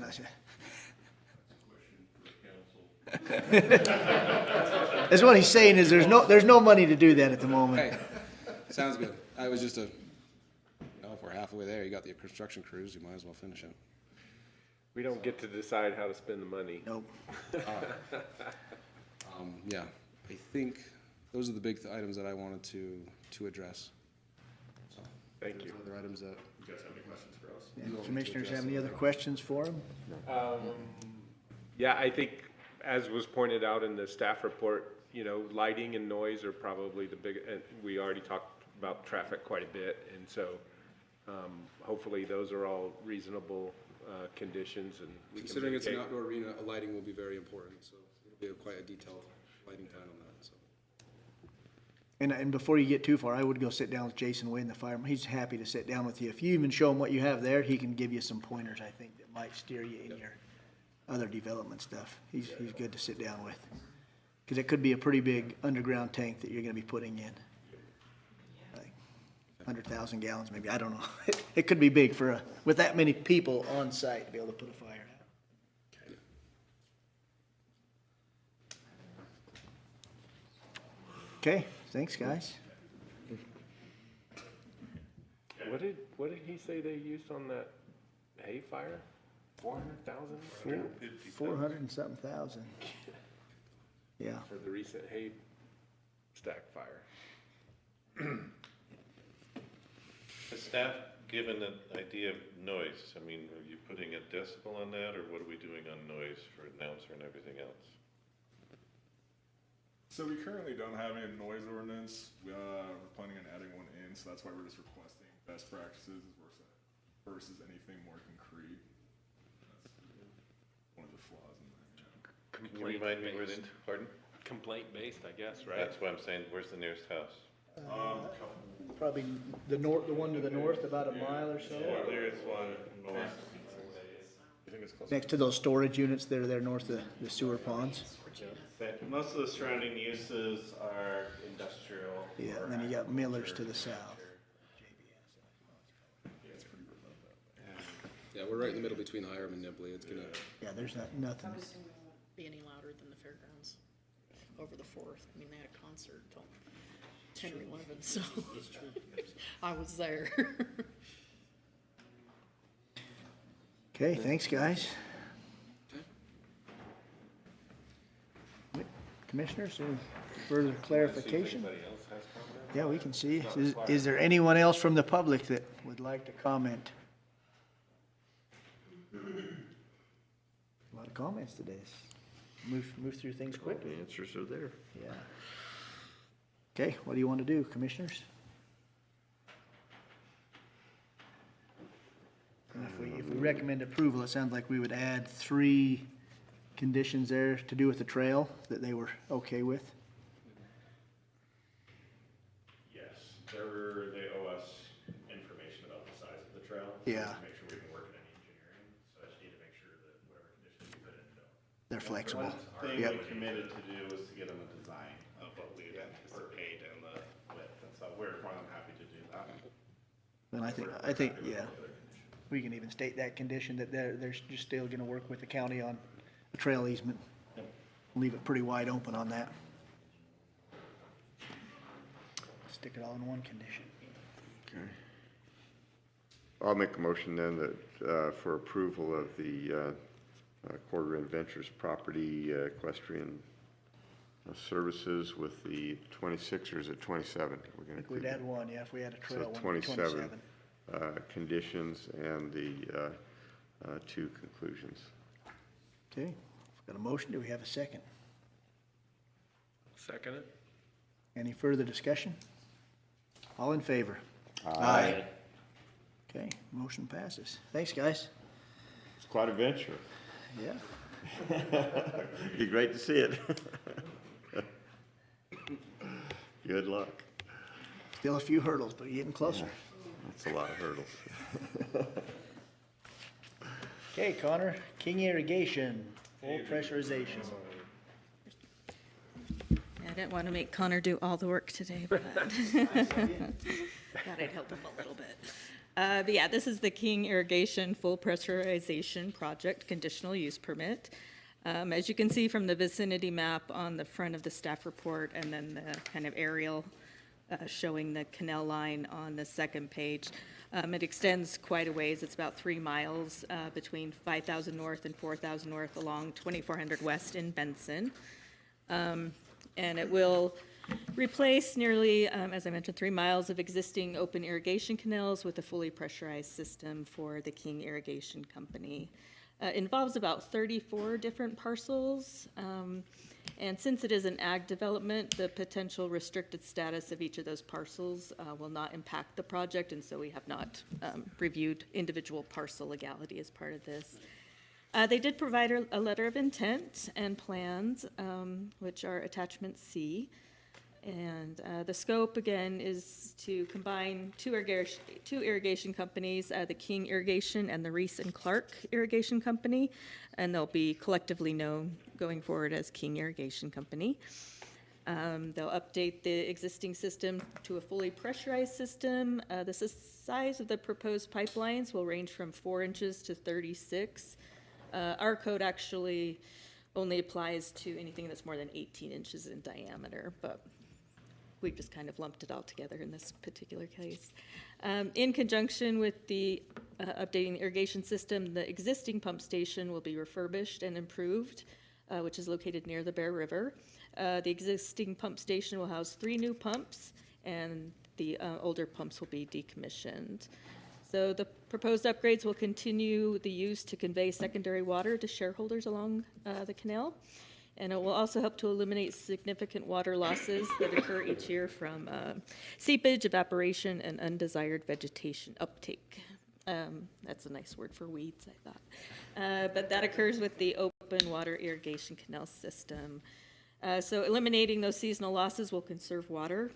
That's what he's saying is there's no money to do that at the moment. Hey, sounds good. I was just if we're halfway there, you got the construction crews, you might as well finish it. We don't get to decide how to spend the money. Nope. Yeah, I think those are the big items that I wanted to address. So, Thank you. Other items that. You guys have any questions for us? Yeah, Commissioners have any other questions for him? Yeah, I think, as was pointed out in the staff report, lighting and noise are probably the big, and we already talked about traffic quite a bit, and so hopefully those are all reasonable conditions, and we can Considering it's an mitigate. outdoor arena, lighting will be very important, so it'll be quite a detailed lighting plan on that, so. And before you get too far, I would go sit down with Jason Wayne, the fireman. He's happy to sit down with you. If you even show him what you have there, he can give you some pointers, I think, that might steer you in your other development stuff. He's good to sit down with. Because it could be a pretty big underground tank that you're gonna be putting in. Like 100,000 gallons maybe, I don't know. It could be big with that many people on site to be able to put a fire out. Okay, thanks, guys. What did he say they used on that hay fire? 400,000? 400 and something thousand. Yeah. For the recent hay stack fire. Has staff given an idea of noise? I mean, are you putting a decibel on that, or what are we doing on noise for announcer and everything else? So we currently don't have any noise ordinance. We're planning on adding one in, so that's why we're just requesting best practices versus anything more concrete. That's one of the flaws in that. Can you remind me where the, pardon? Complaint-based, I guess, right? That's what I'm saying, where's the nearest house? Probably the one to the north, about a mile or so. There is one north. You think it's close? Next to those storage units that are there north of the sewer ponds. Most of the surrounding uses are industrial. Yeah, or and then you got Miller's to the agriculture. south. Yeah, we're right in the middle between Hiram and Nibley. It's gonna. Yeah, there's nothing. Be any louder than the fairgrounds over the 4th. I mean, they had a concert till 10 or 11, so I was there. Okay, thanks, guys. Commissioners, any further clarification? Yeah, we can see. Is there anyone else from the public that would like to comment? A lot of comments today. Move through things quick. The answers are there. Yeah. Okay, what do you want to do, commissioners? And if we recommend approval, it sounds like we would add 3 conditions there to do with the trail that they were okay with. Yes, they owe us information about the size of the trail. Yeah. To make sure we can work in any engineering, so I just need to make sure that whatever conditions we put in, They're flexible. One thing Yep. we committed to do was to get them a design of what we anticipate and the width, and so we're more than happy to do that. And I think, yeah, we can even state that condition that they're just still gonna work with the county on the trail easement. Leave it pretty wide open on that. Stick it all in one condition. Okay. I'll make a motion then that, for approval of the Quarter End Ventures property equestrian services with the 26, or is it 27? We're I gonna think we'd include add one, yeah, if we had a So trail, one 27 27. conditions and the 2 conclusions. Okay, we've got a motion. Do we have a second? Second it? Any further discussion? All in favor? Aye. Okay, motion passes. Thanks, guys. It's quite a venture. Yeah. Be great to see it. Good luck. Still a few hurdles, but you're getting closer. That's a lot of hurdles. Okay, Connor, King Irrigation, full pressurization. I didn't want to make Connor do all the work today, but thought I'd help him a little bit. But yeah, this is the King Irrigation Full Pressurization Project Conditional Use Permit. As you can see from the vicinity map on the front of the staff report and then the kind of aerial showing the canal line on the second page, it extends quite a ways. It's about 3 miles between 5,000 North and 4,000 North along 2400 West in Benson. And it will replace nearly, as I mentioned, 3 miles of existing open irrigation canals with a fully pressurized system for the King Irrigation Company. Involves about 34 different parcels. And since it is an ag development, the potential restricted status of each of those parcels will not impact the project, and so we have not reviewed individual parcel legality as part of this. They did provide a letter of intent and plans, which are attachment C. And the scope, again, is to combine two irrigation companies, the King Irrigation and the Reese and Clark Irrigation Company, and they'll be collectively known going forward as King Irrigation Company. They'll update the existing system to a fully pressurized system. The size of the proposed pipelines will range from 4 inches to 36. Our code actually only applies to anything that's more than 18 inches in diameter, but we just kind of lumped it all together in this particular case. In conjunction with the updating the irrigation system, the existing pump station will be refurbished and improved, which is located near the Bear River. The existing pump station will house 3 new pumps, and the older pumps will be decommissioned. So the proposed upgrades will continue the use to convey secondary water to shareholders along the canal. And it will also help to eliminate significant water losses that occur each year from seepage, evaporation, and undesired vegetation uptake. That's a nice word for weeds, I thought. But that occurs with the open water irrigation canal system. So eliminating those seasonal losses will conserve water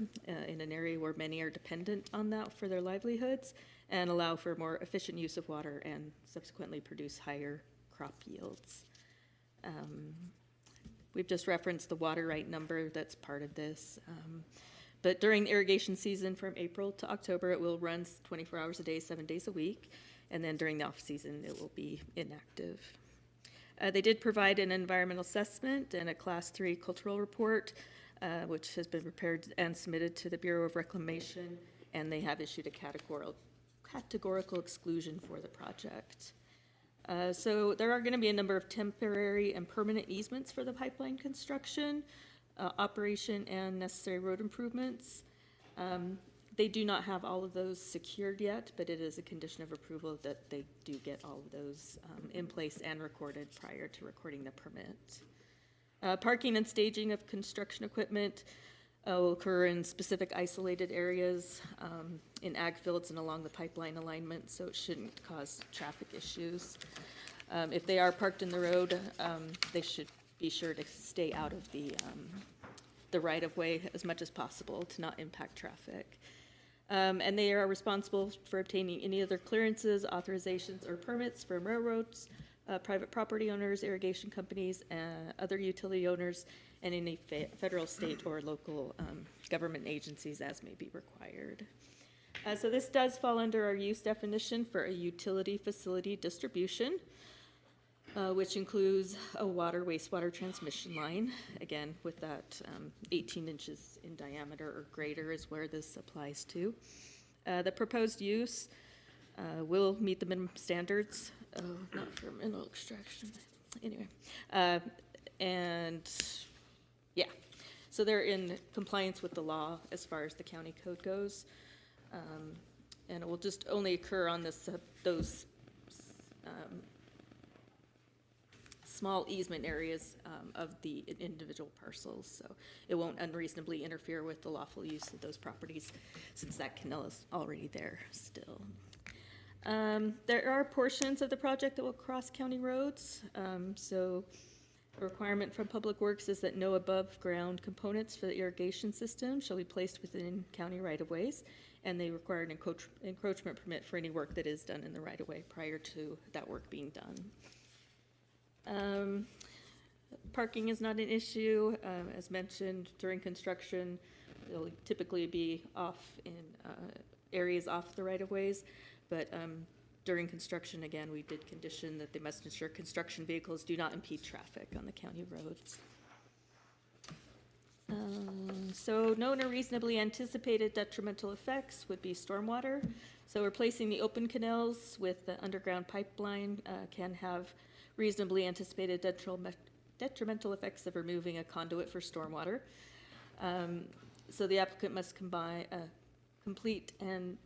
in an area where many are dependent on that for their livelihoods, and allow for more efficient use of water and subsequently produce higher crop yields. We've just referenced the water right number that's part of this. But during the irrigation season from April to October, it will run 24 hours a day, 7 days a week. And then during the off season, it will be inactive. They did provide an environmental assessment and a Class 3 cultural report, which has been prepared and submitted to the Bureau of Reclamation, and they have issued a categorical exclusion for the project. So there are going to be a number of temporary and permanent easements for the pipeline construction, operation, and necessary road improvements. They do not have all of those secured yet, but it is a condition of approval that they do get all of those in place and recorded prior to recording the permit. Parking and staging of construction equipment will occur in specific isolated areas in ag fields and along the pipeline alignment, so it shouldn't cause traffic issues. If they are parked in the road, they should be sure to stay out of the right-of-way as much as possible to not impact traffic. And they are responsible for obtaining any other clearances, authorizations, or permits from railroads, private property owners, irrigation companies, other utility owners, and any federal, state, or local government agencies as may be required. So this does fall under our use definition for a utility facility distribution, which includes a wastewater transmission line. Again, with that 18 inches in diameter or greater is where this applies to. The proposed use will meet the minimum standards, not for mineral extraction, anyway. And yeah, so they're in compliance with the law as far as the county code goes. And it will just only occur on those small easement areas of the individual parcels, so it won't unreasonably interfere with the lawful use of those properties since that canal is already there still. There are portions of the project that will cross county roads, so a requirement from Public Works is that no above-ground components for the irrigation system shall be placed within county right-of-ways, and they require an encroachment permit for any work that is done in the right-of-way prior to that work being done. Parking is not an issue. As mentioned, during construction, they'll typically be off in areas off the right-of-ways, but during construction, again, we did condition that they must ensure construction vehicles do not impede traffic on the county roads. So known or reasonably anticipated detrimental effects would be stormwater. So replacing the open canals with the underground pipeline can have reasonably anticipated detrimental effects of removing a conduit for stormwater. So the applicant must complete and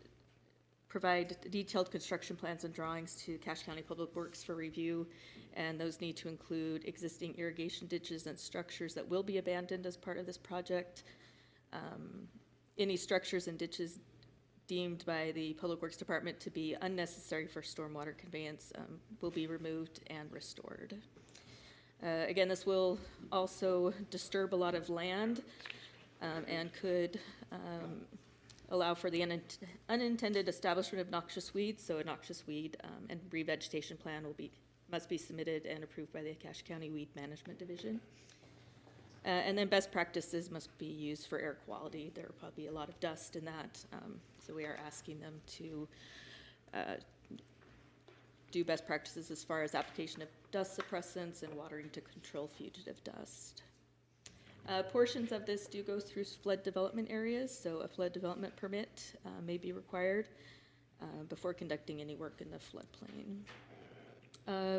provide detailed construction plans and drawings to Cache County Public Works for review, and those need to include existing irrigation ditches and structures that will be abandoned as part of this project. Any structures and ditches deemed by the Public Works Department to be unnecessary for stormwater conveyance will be removed and restored. Again, this will also disturb a lot of land and could allow for the unintended establishment of noxious weeds. So a noxious weed and revegetation plan must be submitted and approved by the Cache County Weed Management Division. And then best practices must be used for air quality. There will probably be a lot of dust in that, so we are asking them to do best practices as far as application of dust suppressants and watering to control fugitive dust. Portions of this do go through flood development areas, so a flood development permit may be required before conducting any work in the floodplain.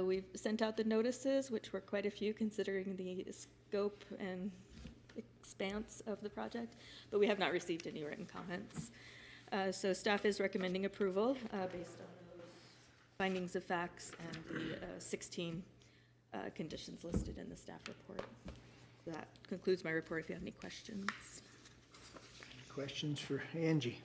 We've sent out the notices, which were quite a few considering the scope and expanse of the project, but we have not received any written comments. So staff is recommending approval based on those findings of facts and the 16 conditions listed in the staff report. That concludes my report. If you have any questions. Questions for Angie?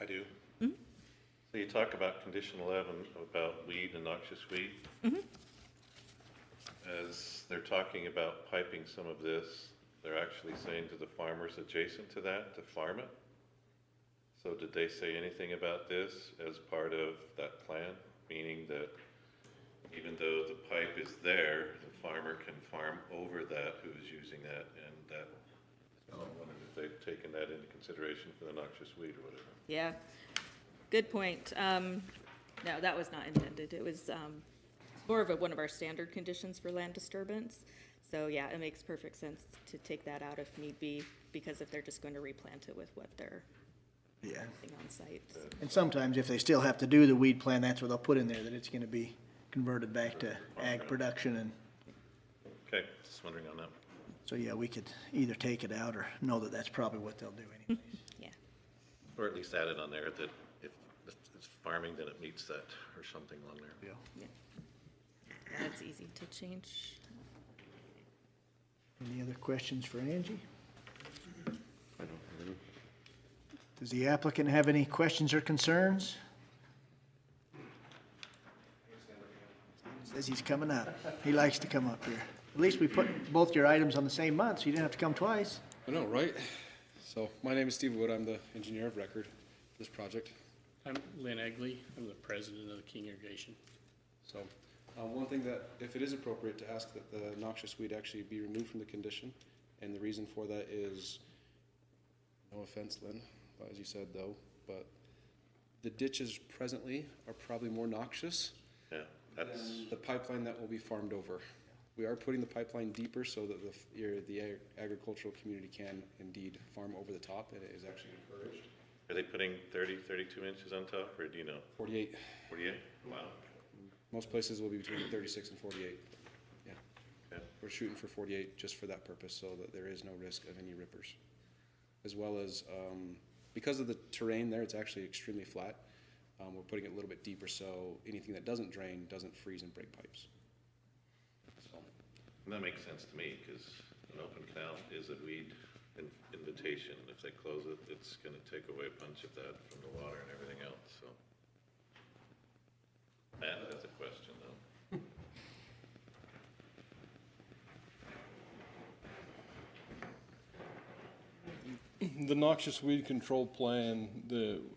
I do. So you talk about condition 11 about weed and noxious weed. As they're talking about piping some of this, they're actually saying to the farmers adjacent to that to farm it. So did they say anything about this as part of that plan? Meaning that even though the pipe is there, the farmer can farm over that who is using that, and that, I wondered if they've taken that into consideration for the noxious weed or whatever. Yeah, good point. No, that was not intended. It was more of one of our standard conditions for land disturbance. So yeah, it makes perfect sense to take that out if need be, because if they're just going to replant it with what they're using on site. And sometimes if they still have to do the weed plan, that's what they'll put in there, that it's gonna be converted back to ag production. And Okay, just wondering on that. so, yeah, we could either take it out or know that that's probably what they'll do anyways. Yeah. Or at least add it on there that if it's farming, then it meets that or something on there. Yeah. That's easy to change. Any other questions for Angie? I don't have any. Does the applicant have any questions or concerns? Says he's coming up. He likes to come up here. At least we put both your items on the same month, so you didn't have to come twice. I know, right? So my name is Steve Wood. I'm the engineer of record for this project. I'm Lynn Egley. I'm the president of the King Irrigation. So one thing that, if it is appropriate to ask that the noxious weed actually be removed from the condition, and the reason for that is, no offense, Lynn, as you said though, but the ditches presently are probably more noxious than the pipeline that will be farmed over. We are putting the pipeline deeper so that the agricultural community can indeed farm over the top, and it is actually encouraged. Are they putting 30, 32 inches on top, or do you know? 48. 48? Wow. Most places will be between 36 and 48. Yeah. Okay. We're shooting for 48 just for that purpose, so that there is no risk of any rippers. As well as, because of the terrain there, it's actually extremely flat. We're putting it a little bit deeper so anything that doesn't drain doesn't freeze and break pipes. So. And that makes sense to me, because an open canal is a weed invitation. If they close it, it's going to take away a bunch of that from the water and everything else, so. And that's a question, though. The noxious weed control plan,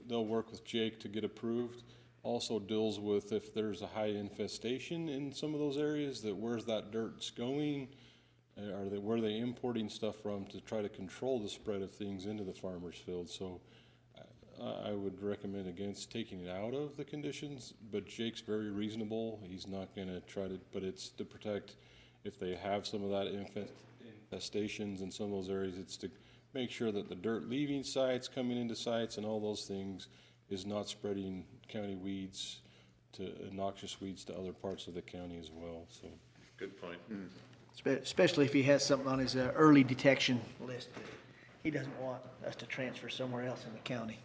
they'll work with Jake to get approved, also deals with if there's a high infestation in some of those areas, that where's that dirt's going? Where are they importing stuff from to try to control the spread of things into the farmer's field? So I would recommend against taking it out of the conditions, but Jake's very reasonable. He's not gonna try to, but it's to protect if they have some of that infestations in some of those areas, it's to make sure that the dirt leaving sites, coming into sites, and all those things is not spreading county weeds to noxious weeds to other parts of the county as well. So good point. Especially if he has something on his early detection list that he doesn't want us to transfer somewhere else in the county.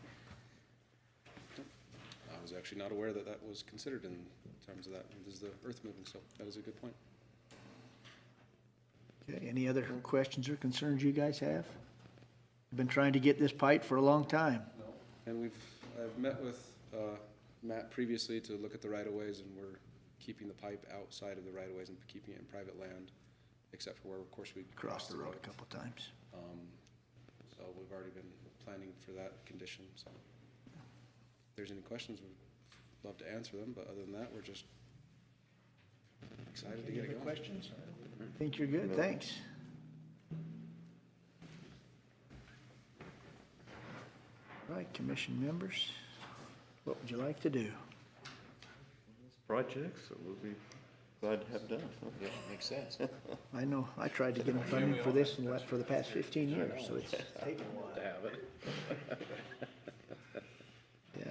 I was actually not aware that that was considered in terms of that. This is the earth moving, so that is a good point. Okay, any other questions or concerns you guys have? We've been trying to get this pipe for a long time. And I've met with Matt previously to look at the right-of-ways, and we're keeping the pipe outside of the right-of-ways and keeping it in private land, except for where, of course, we Crossed the road a couple times. So we've already been planning for that condition, so. If there's any questions, we'd love to answer them, but other than that, we're just excited to get it going. Questions? I think you're good, thanks. All right, commission members, what would you like to do? Projects that we'll be glad to have done. Yeah, makes sense. I know, I tried to get funding for this for the past 15 years, so it's taken a while. To have it. Yeah.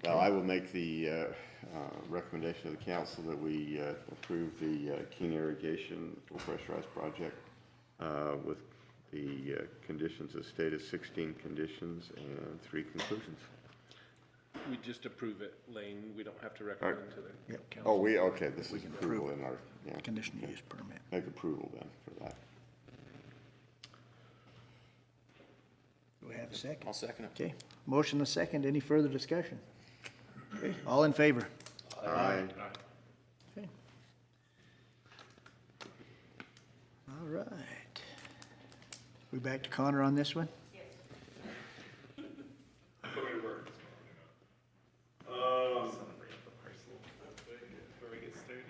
Well, I will make the recommendation of the council that we approve the King Irrigation full pressurized project with the conditions as stated, 16 conditions and 3 conclusions. we just approve it, Lane, we don't have to recommend to the Yep. council. Oh, okay, this is can approval approve in our, yeah. Conditional use permit. Make approval then for that. Do we have a second? I'll second it. Okay, motion and a second. Any further discussion? Okay, all in favor? Aye. Okay. All right. We back to Connor on this one? Before we get started.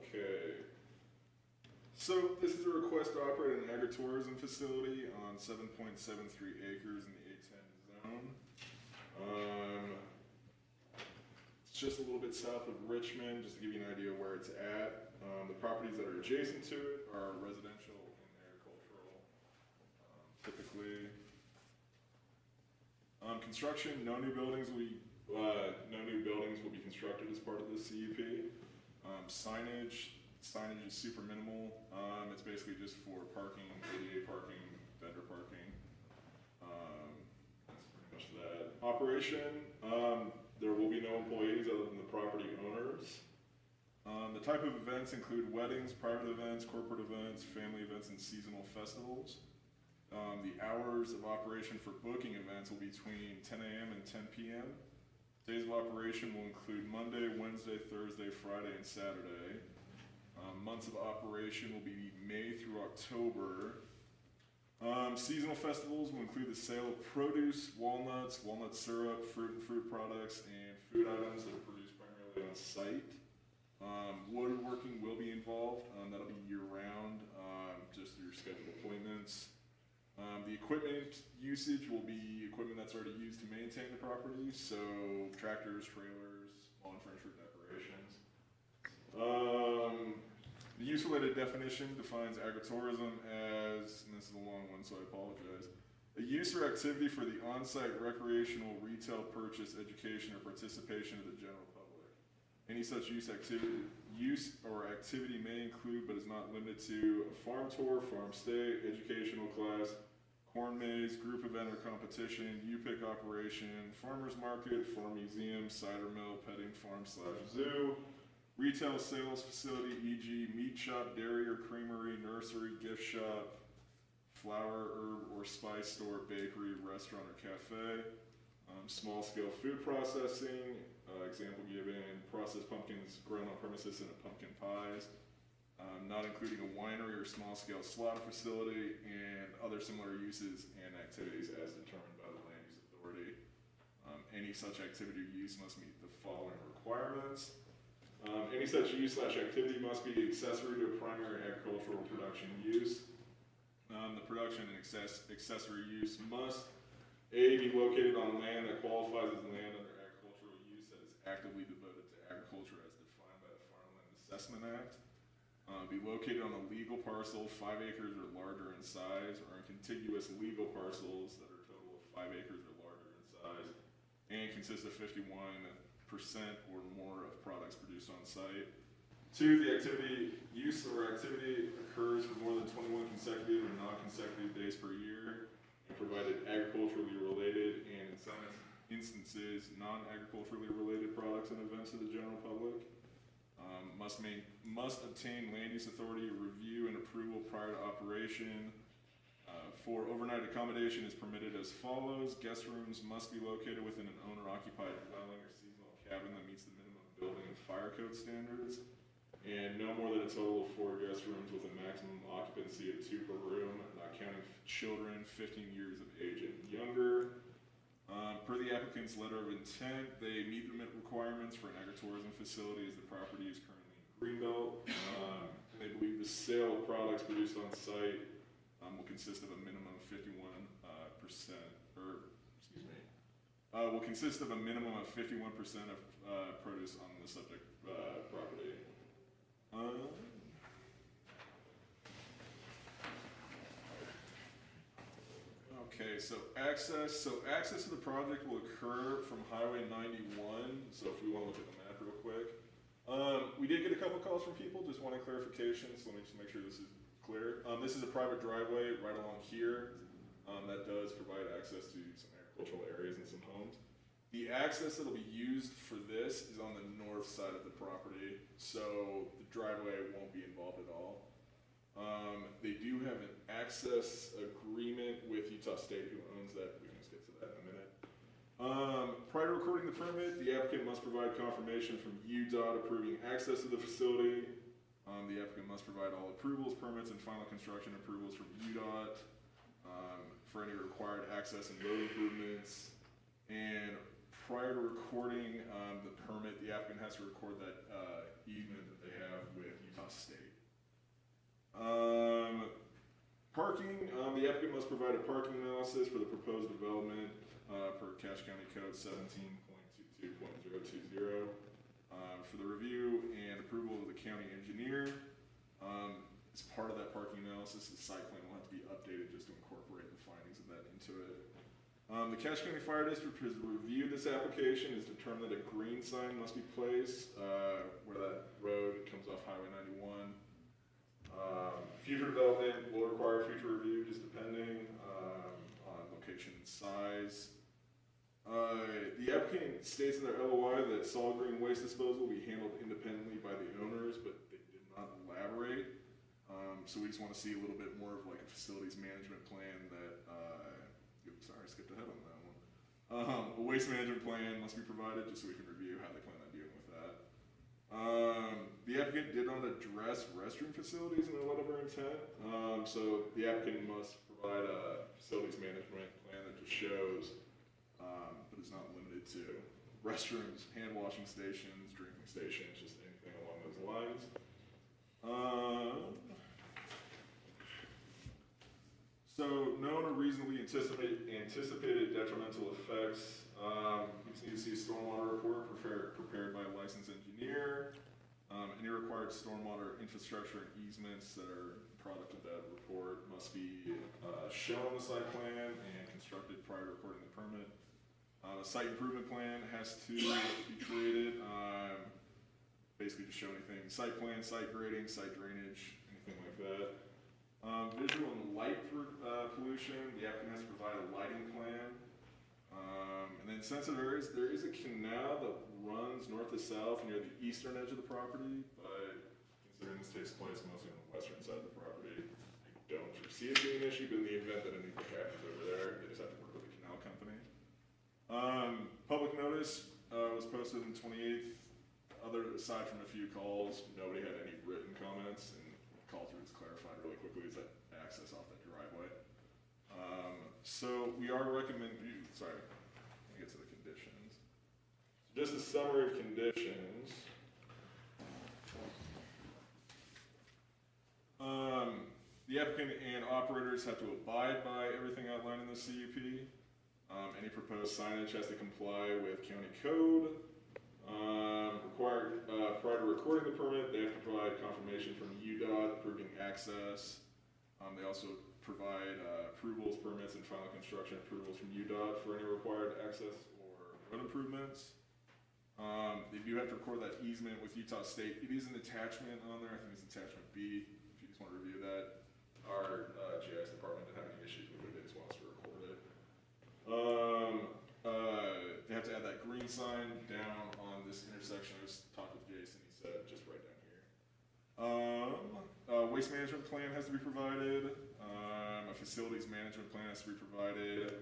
Okay. So this is a request to operate an agritourism facility on 7.73 acres in the A10 zone. It's just a little bit south of Richmond, just to give you an idea of where it's at. The properties that are adjacent to it are residential and agricultural, typically. Construction, no new buildings will be constructed as part of the CUP. Signage is super minimal. It's basically just for parking, ADA parking, vendor parking. That's pretty much that. Operation, there will be no employees other than the property owners. The type of events include weddings, private events, corporate events, family events, and seasonal festivals. The hours of operation for booking events will be between 10 a.m. and 10 p.m. Days of operation will include Monday, Wednesday, Thursday, Friday, and Saturday. Months of operation will be May through October. Seasonal festivals will include the sale of produce, walnuts, walnut syrup, fruit and fruit products, and food items that are produced primarily on site. Woodworking will be involved. That'll be year-round, just through your scheduled appointments. The equipment usage will be equipment that's already used to maintain the property, so tractors, trailers, lawn furniture, decorations. The use-related definition defines agritourism as, and this is a long one, so I apologize, a use or activity for the on-site recreational, retail purchase, education, or participation of the general public. Any such use or activity may include, but is not limited to, a farm tour, farm stay, educational class, corn maze, group event or competition, U-pick operation, farmer's market, farm museum, cider mill, petting farm/zoo, retail sales facility, e.g. meat shop, dairy or creamery, nursery, gift shop, flower, herb or spice store, bakery, restaurant or cafe, small-scale food processing, example given, processed pumpkins grown on premises and pumpkin pies, not including a winery or small-scale slaughter facility, and other similar uses and activities as determined by the land use authority. Any such activity or use must meet the following requirements. Any such use/activity must be accessory to a primary agricultural production use. The production and accessory use must A, be located on land that qualifies as land under agricultural use that is actively devoted to agriculture as defined by the Farmland Assessment Act. Be located on a legal parcel 5 acres or larger in size, or in contiguous legal parcels that are a total of 5 acres or larger in size, and consist of 51% or more of products produced on site. 2, the activity, use or activity occurs for more than 21 consecutive or non-consecutive days per year, and provided agriculturally related and in some instances non-agriculturally related products and events to the general public. Must obtain land use authority review and approval prior to operation. For overnight accommodation is permitted as follows. Guest rooms must be located within an owner-occupied dwelling or seasonal cabin that meets the minimum building and fire code standards, and no more than a total of 4 guest rooms with a maximum occupancy of 2 per room, not counting children 15 years of age and younger. Per the applicant's letter of intent, they meet the requirements for an agritourism facility as the property is currently in Greenbelt. They believe the sale of products produced on site will consist of a minimum of 51%, will consist of a minimum of 51% of produce on the subject property. so access to the project will occur from Highway 91, so if we want to look at the map real quick. We did get a couple calls from people just wanting clarification, so let me just make sure this is clear. This is a private driveway right along here that does provide access to some agricultural areas and some homes. The access that'll be used for this is on the north side of the property, so the driveway won't be involved at all. They do have an access agreement with Utah State, who owns that. We can just get to that in a minute. Prior to recording the permit, the applicant must provide confirmation from UDOT approving access to the facility. The applicant must provide all approvals, permits, and final construction approvals from UDOT for any required access and road improvements. And prior to recording the permit, the applicant has to record that easement that they have with Utah State. Parking, the applicant must provide a parking analysis for the proposed development per Cache County Code 17.22.020 for the review and approval of the county engineer. As part of that parking analysis, the site plan will have to be updated just to incorporate the findings of that into it. The Cache County Fire District has reviewed this application, has determined that a green sign must be placed where that road comes off Highway 91. Future development will require future review, just depending on location and size. The applicant states in their LOI that solid green waste disposal will be handled independently by the owners, but they did not elaborate. So we just want to see a little bit more of like a facilities management plan that, sorry, I skipped ahead on that one. A waste management plan must be provided just so we can review how they plan on dealing with that. The applicant did not address restroom facilities in their letter of intent. So the applicant must provide a facilities management plan that just shows, but is not limited to restrooms, hand washing stations, drinking stations, just anything along those lines. So known or reasonably anticipated detrimental effects. We just need to see a stormwater report prepared by a licensed engineer. Any required stormwater infrastructure and easements that are a product of that report must be shown on the site plan and constructed prior to recording the permit. A site improvement plan has to be created. Basically just show anything, site plan, site grading, site drainage, anything like that. Visual and light pollution, the applicant has to provide a lighting plan. And then sensitive areas, there is a canal that runs north to south near the eastern edge of the property, but considering this takes place mostly on the western side of the property, I don't foresee it being an issue, but in the event that anything happens over there, they just have to work with the canal company. Public notice was posted on the 28th. Aside from a few calls, nobody had any written comments, and calls were just clarified really quickly is that access off that driveway. So we are recommending, sorry, let me get to the conditions. So just a summary of conditions. The applicant and operators have to abide by everything outlined in the CUP. Any proposed signage has to comply with county code. Required, prior to recording the permit, they have to provide confirmation from UDOT approving access. They also provide approvals, permits, and final construction approvals from UDOT for any required access or road improvements. They do have to record that easement with Utah State. It is an attachment on there. I think it's attachment B. If you just want to review that, our GIS department didn't have any issues with it. They just want us to record it. They have to add that green sign down on this intersection. I just talked with Jason. He said just right down here. Waste management plan has to be provided. A facilities management plan has to be provided.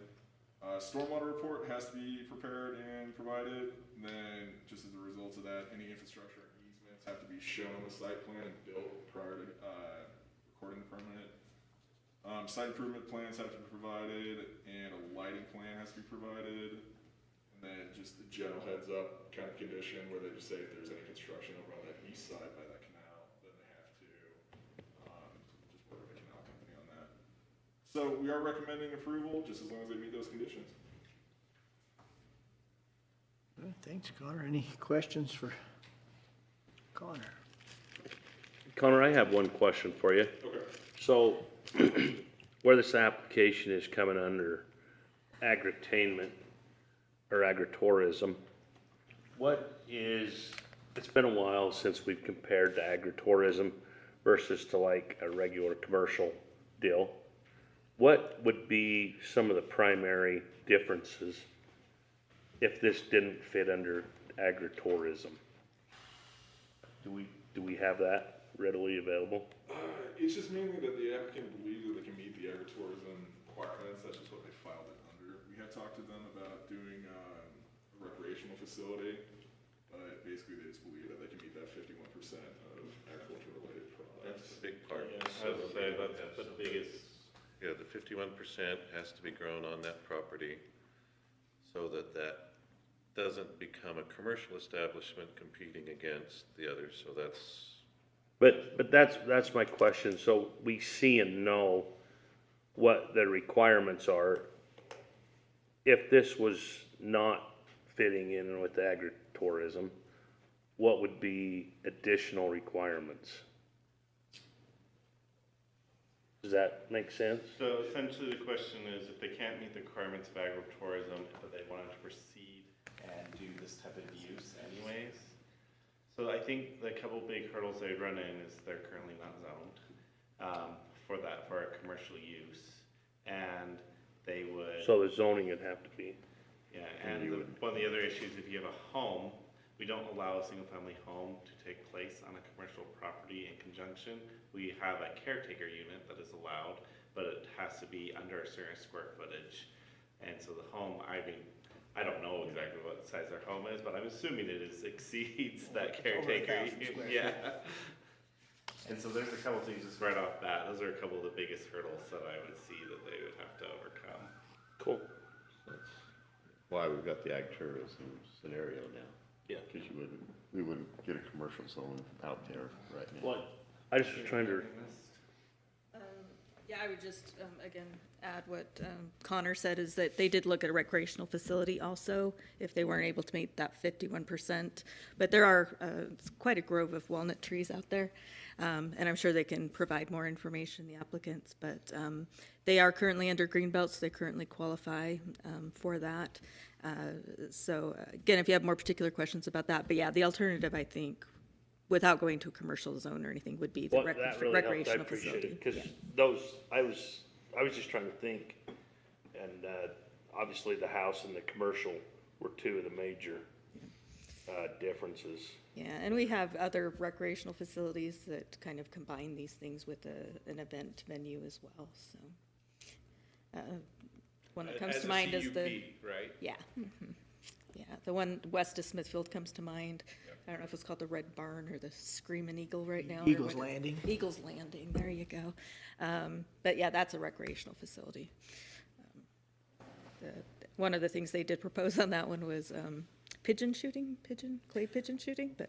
Stormwater report has to be prepared and provided. And then, just as a result of that, any infrastructure and easements have to be shown on the site plan and built prior to recording the permit. Site improvement plans have to be provided, and a lighting plan has to be provided. And then just the general heads up kind of condition where they just say if there's any construction over on that east side by that canal, then they have to just work with the canal company on that. So we are recommending approval just as long as they meet those conditions. Well, thanks, Connor. Any questions for Connor? Connor, I have one question for you. Okay. So, where this application is coming under agritainment or agritourism. What is, it's been a while since we've compared to agritourism versus to like a regular commercial deal. What would be some of the primary differences if this didn't fit under agritourism? Do we have that readily available? It's just mainly that the applicant believes that they can meet the agritourism requirements, that's just what they filed it under. We had talked to them about doing a recreational facility, but basically they just believe that they can meet that 51% of agriculture related products. That's the big part. Yeah, I would say that's the biggest. Yeah, the 51% has to be grown on that property so that that doesn't become a commercial establishment competing against the others, so that's. But that's my question. So we see and know what the requirements are. If this was not fitting in with the agritourism, what would be additional requirements? Does that make sense? So essentially the question is if they can't meet the requirements of agritourism, but they wanted to proceed and do this type of use anyways. So I think the couple big hurdles they run in is they're currently not zoned for a commercial use. And they would. So the zoning would have to be. Yeah, and one of the other issues, if you have a home, we don't allow a single-family home to take place on a commercial property in conjunction. We have a caretaker unit that is allowed, but it has to be under a certain square footage. And so the home, I mean, I don't know exactly what size their home is, but I'm assuming it exceeds that caretaker unit. Yeah. And so there's a couple things just right off bat. Those are a couple of the biggest hurdles that I would see that they would have to overcome. Cool. That's why we've got the agritourism scenario now. Yeah. Because we wouldn't get a commercial zone out there right now. What? I just was trying to. Yeah, I would just, again, add what Connor said, is that they did look at a recreational facility also, if they weren't able to meet that 51%. But there are quite a grove of walnut trees out there, and I'm sure they can provide more information, the applicants. But they are currently under Greenbelt, so they currently qualify for that. So again, if you have more particular questions about that, but yeah, the alternative, I think, without going to a commercial zone or anything, would be the recreational facility. Because those, I was just trying to think, and obviously the house and the commercial were two of the major differences. Yeah, and we have other recreational facilities that kind of combine these things with an event venue as well, so. One that comes to mind is the. Right? Yeah. Mm-hmm. Yeah, the one west of Smithfield comes to mind. I don't know if it's called the Red Barn or the Screaming Eagle right now. Eagle's Landing. Eagle's Landing, there you go. But yeah, that's a recreational facility. One of the things they did propose on that one was pigeon shooting, clay pigeon shooting, but.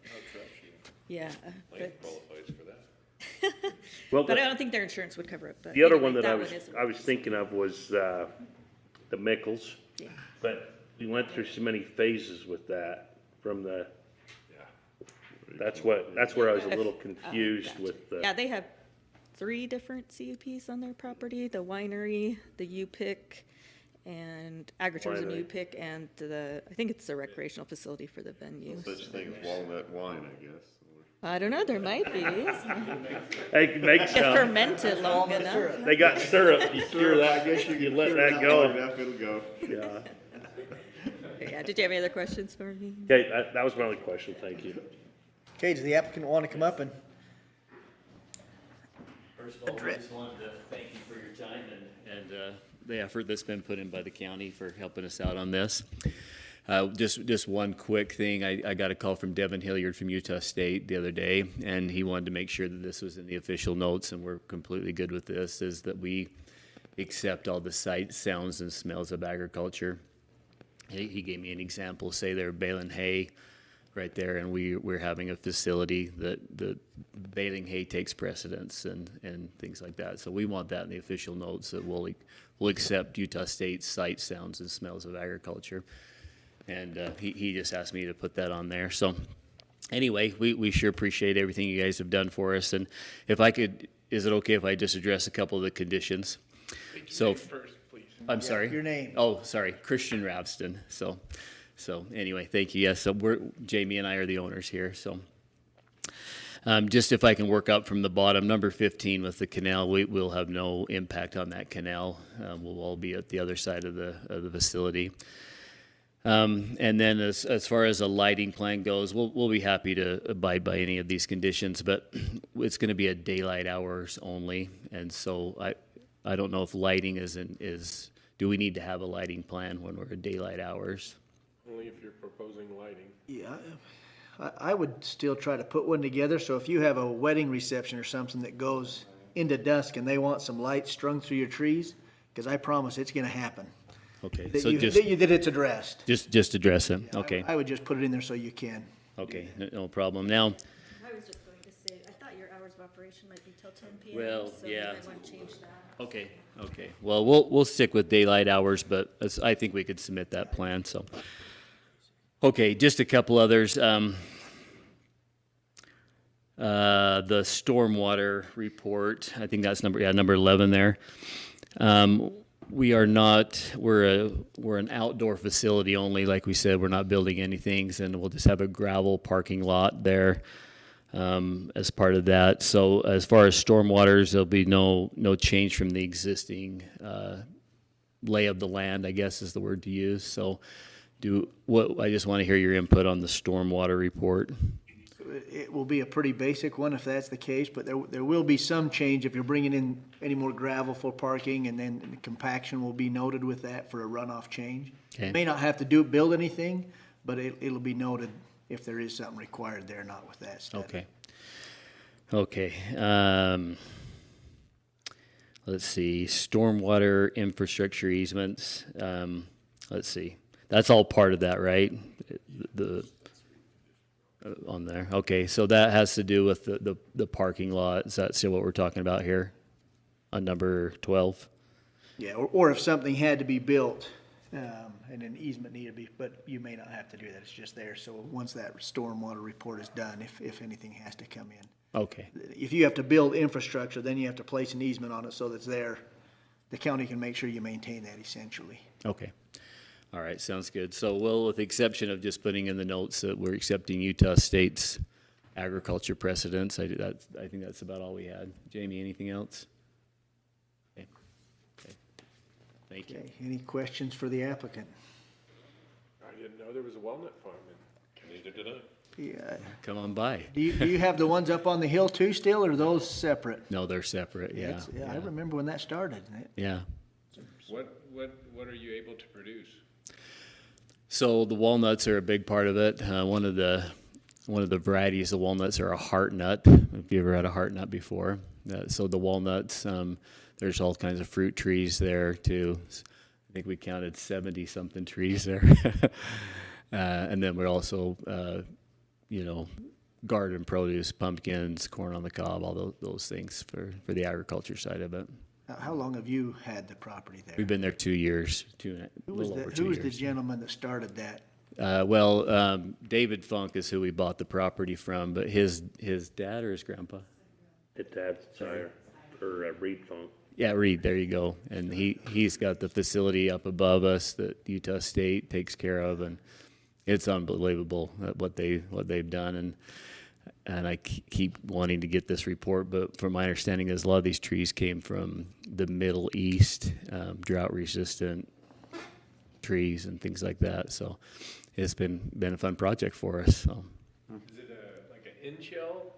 Yeah. Lane qualifies for that. Well, but I don't think their insurance would cover it. But the other anyway, one that I was thinking of was the Mickles. Yeah. But we went through so many phases with that from the. That's where I was a little confused gotcha. with the. Yeah, they have 3 different CUPs on their property: the winery, the U-Pick, and agritourism Winery. U-Pick, and I think it's the recreational facility for the venue. No such thing as walnut wine, I guess. I don't know, there might be. They make If some. fermented long enough. They got syrup. You stir that. I guess You let that go. It'll go. Yeah. Yeah, did you have any other questions for me? Okay, that was my only question. Thank you. Okay, does the applicant want to come up and? First of all, I just wanted to thank you for your time and the effort that's been put in by the county for helping us out on this. Just one quick thing. I got a call from Devin Hilliard from Utah State the other day, and he wanted to make sure that this was in the official notes, and we're completely good with this, is that we accept all the sights, sounds, and smells of agriculture. He gave me an example. Say they're baling hay right there, and we're having a facility that the baling hay takes precedence and things like that. So we want that in the official notes, that we'll accept Utah State's sights, sounds, and smells of agriculture. And he just asked me to put that on there. So anyway, we sure appreciate everything you guys have done for us. And if I could, is it okay if I just address a couple of the conditions? So first, please. I'm sorry? your name. Oh, sorry, Christian Ravston. So anyway, thank you. Yes, so Jamie and I are the owners here, so. Just if I can work up from the bottom, number 15 with the canal, we'll have no impact on that canal. We'll all be at the other side of the facility. And then as far as a lighting plan goes, we'll be happy to abide by any of these conditions, but it's going to be at daylight hours only. And so I don't know if lighting do we need to have a lighting plan when we're at daylight hours? Only if you're proposing lighting. Yeah, I would still try to put one together, so if you have a wedding reception or something that goes into dusk and they want some lights strung through your trees, because I promise it's gonna happen. Okay, That so that it's addressed. just address it, okay, I would just put it in there so you can. okay, no problem. Now, I was just going to say, I thought your hours of operation might be till 10 p.m. Well, so yeah. you might want to change that. okay, well, we'll stick with daylight hours, but I think we could submit that plan, so. Okay, just a couple others. The stormwater report, I think that's number 11 there. We're an outdoor facility only, like we said, we're not building anything, and we'll just have a gravel parking lot there as part of that. So as far as stormwaters, there'll be no change from the existing lay of the land, I guess is the word to use. So I just want to hear your input on the stormwater report. It will be a pretty basic one if that's the case, but there will be some change if you're bringing in any more gravel for parking, and then the compaction will be noted with that for a runoff change. Okay. May not have to build anything, but it'll be noted if there is something required there, not with that study. Okay. Let's see, stormwater infrastructure easements. Let's see, that's all part of that, right? On there. Okay, so that has to do with the parking lot. Is that still what we're talking about here on number 12? Yeah, or if something had to be built, and an easement needed to be, but you may not have to do that. It's just there. So once that stormwater report is done, if anything has to come in. Okay. If you have to build infrastructure, then you have to place an easement on it so that's there. The county can make sure you maintain that essentially. Okay. All right, sounds good. So, with the exception of just putting in the notes that we're accepting Utah State's agriculture precedents, I think that's about all we had. Jamie, anything else? Okay. Thank you. Okay, any questions for the applicant? I didn't know there was a walnut farm in. Neither did I. Yeah. Come on by. Do you have the ones up on the hill too still, or are those separate? No, they're separate, yeah. I remember when that started. Yeah. What are you able to produce? So the walnuts are a big part of it. One of the varieties of walnuts are a heart nut. Have you ever had a heart nut before? So the walnuts, there's all kinds of fruit trees there too. I think we counted 70-something trees there. And then we're also, garden produce, pumpkins, corn on the cob, all those things for the agriculture side of it. How long have you had the property there? We've been there 2 years, Who was the gentleman that started that? David Funk is who we bought the property from, but his dad or his grandpa? His dad's sire, or Reed Funk. Yeah, Reed, there you go. And he's got the facility up above us that Utah State takes care of, and it's unbelievable what they've done. And I keep wanting to get this report, but from my understanding is a lot of these trees came from the Middle East, drought-resistant trees and things like that. So it's been a fun project for us. So. Is it like an in-shell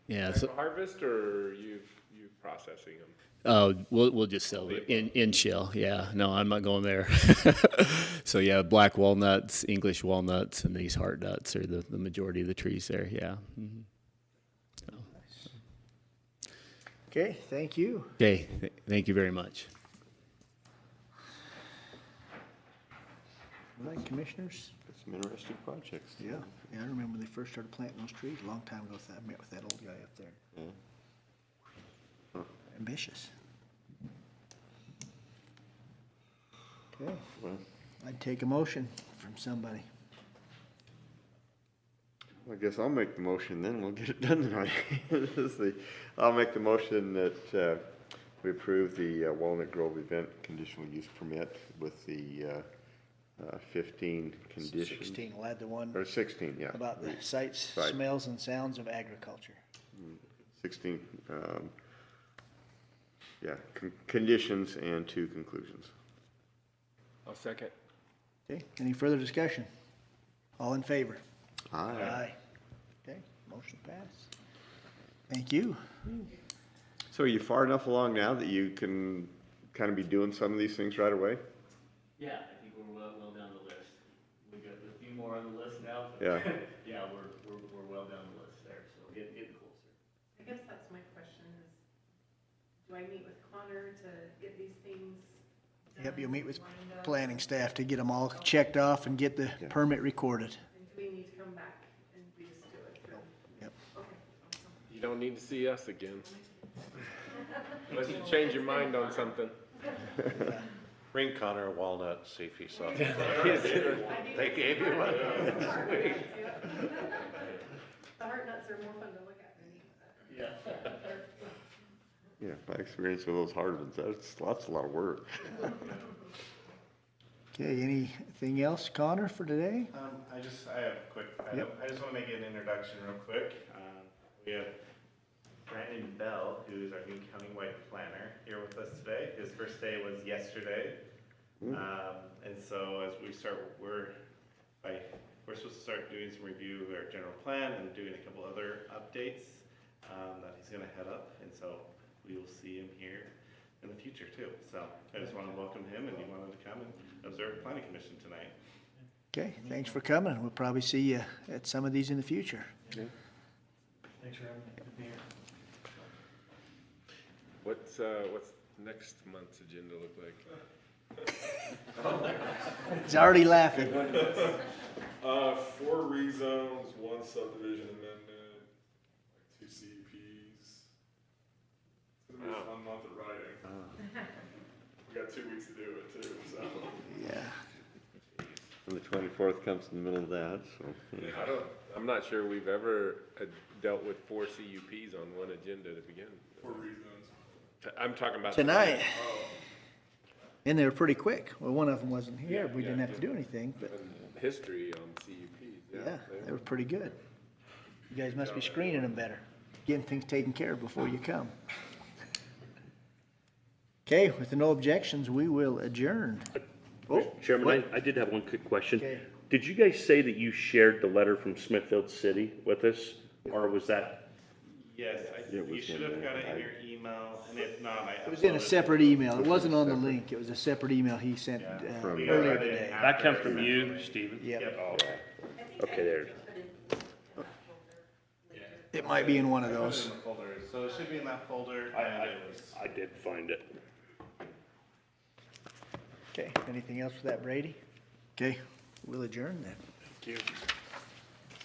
Yeah. harvest, or are you processing them? We'll just sell it in shell. Yeah, no, I'm not going there. So yeah, black walnuts, English walnuts, and these heart nuts are the majority of the trees there. Yeah. Mm-hmm. Okay, thank you. Okay, thank you very much. All right, commissioners? Some interesting projects. Yeah, I remember when they first started planting those trees a long time ago. I met with that old guy up there. Yeah. Ambitious. Okay, Well, I'd take a motion from somebody. I guess I'll make the motion then, we'll get it done tonight. I'll make the motion that we approve the Walnut Grove event conditional use permit with the 15 conditions. 16, we'll add the one Or 16, yeah. about the sights, Right. smells, and sounds of agriculture. 16, conditions and 2 conclusions. I'll second. Okay, any further discussion? All in favor? Aye. Okay, motion passed. Thank you. So are you far enough along now that you can kind of be doing some of these things right away? Yeah, I think we're well down the list. We got a few more on the list now. Yeah. Yeah, we're well down the list there, so getting closer. I guess that's my question is, do I meet with Connor to get these things? Yep, you'll meet with lined up? planning staff to get them all checked off and get the permit recorded. And do we need to come back and we just do it through? Yep. Okay, awesome. You don't need to see us again. Unless you change your mind on something. Bring Connor a walnut, see if he saw it. They gave you one. Sweet. The heart nuts are more fun to look at than eat. Yeah. Yeah, my experience with those hard ones, that's a lot of work. Okay, anything else, Connor, for today? I have a quick item. I just want to make an introduction real quick. We have Brandon Bell, who is our new countywide planner, here with us today. His first day was yesterday. And so as we start, we're supposed to start doing some review of our general plan and doing a couple other updates that he's going to head up. And so we will see him here in the future too. So I just want to welcome him, and he wanted to come and observe planning commission tonight. Okay, thanks for coming. We'll probably see you at some of these in the future. Thanks for having me. Good to be here. What's next month's agenda look like? He's already laughing. 4 rezones, 1 subdivision amendment, like 2 CUPs. It's gonna be a fun month of writing. We got 2 weeks to do it too, so. Yeah. And the 24th comes in the middle of that, so. I'm not sure we've ever dealt with 4 CUPs on one agenda to begin. 4 rezones. I'm talking about Tonight. And they were pretty quick. Well, one of them wasn't here. We didn't have to do anything, but History on CUPs, yeah, they were pretty good. You guys must be screening them better, getting things taken care of before you come. Okay, with no objections, we will adjourn. Oh, Chairman, what? I did have one quick question. Okay. Did you guys say that you shared the letter from Smithfield City with us, or was that? Yes, you should have got it in your email, and if not, It was in a separate email. It wasn't on the link. It was a separate email he sent earlier today. That comes from you, Stephen? Yep. Oh, okay. Okay, there. It might be in one of those. So it should be in that folder. I did find it. Okay, anything else for that, Brady? Okay, we'll adjourn then. Thank you.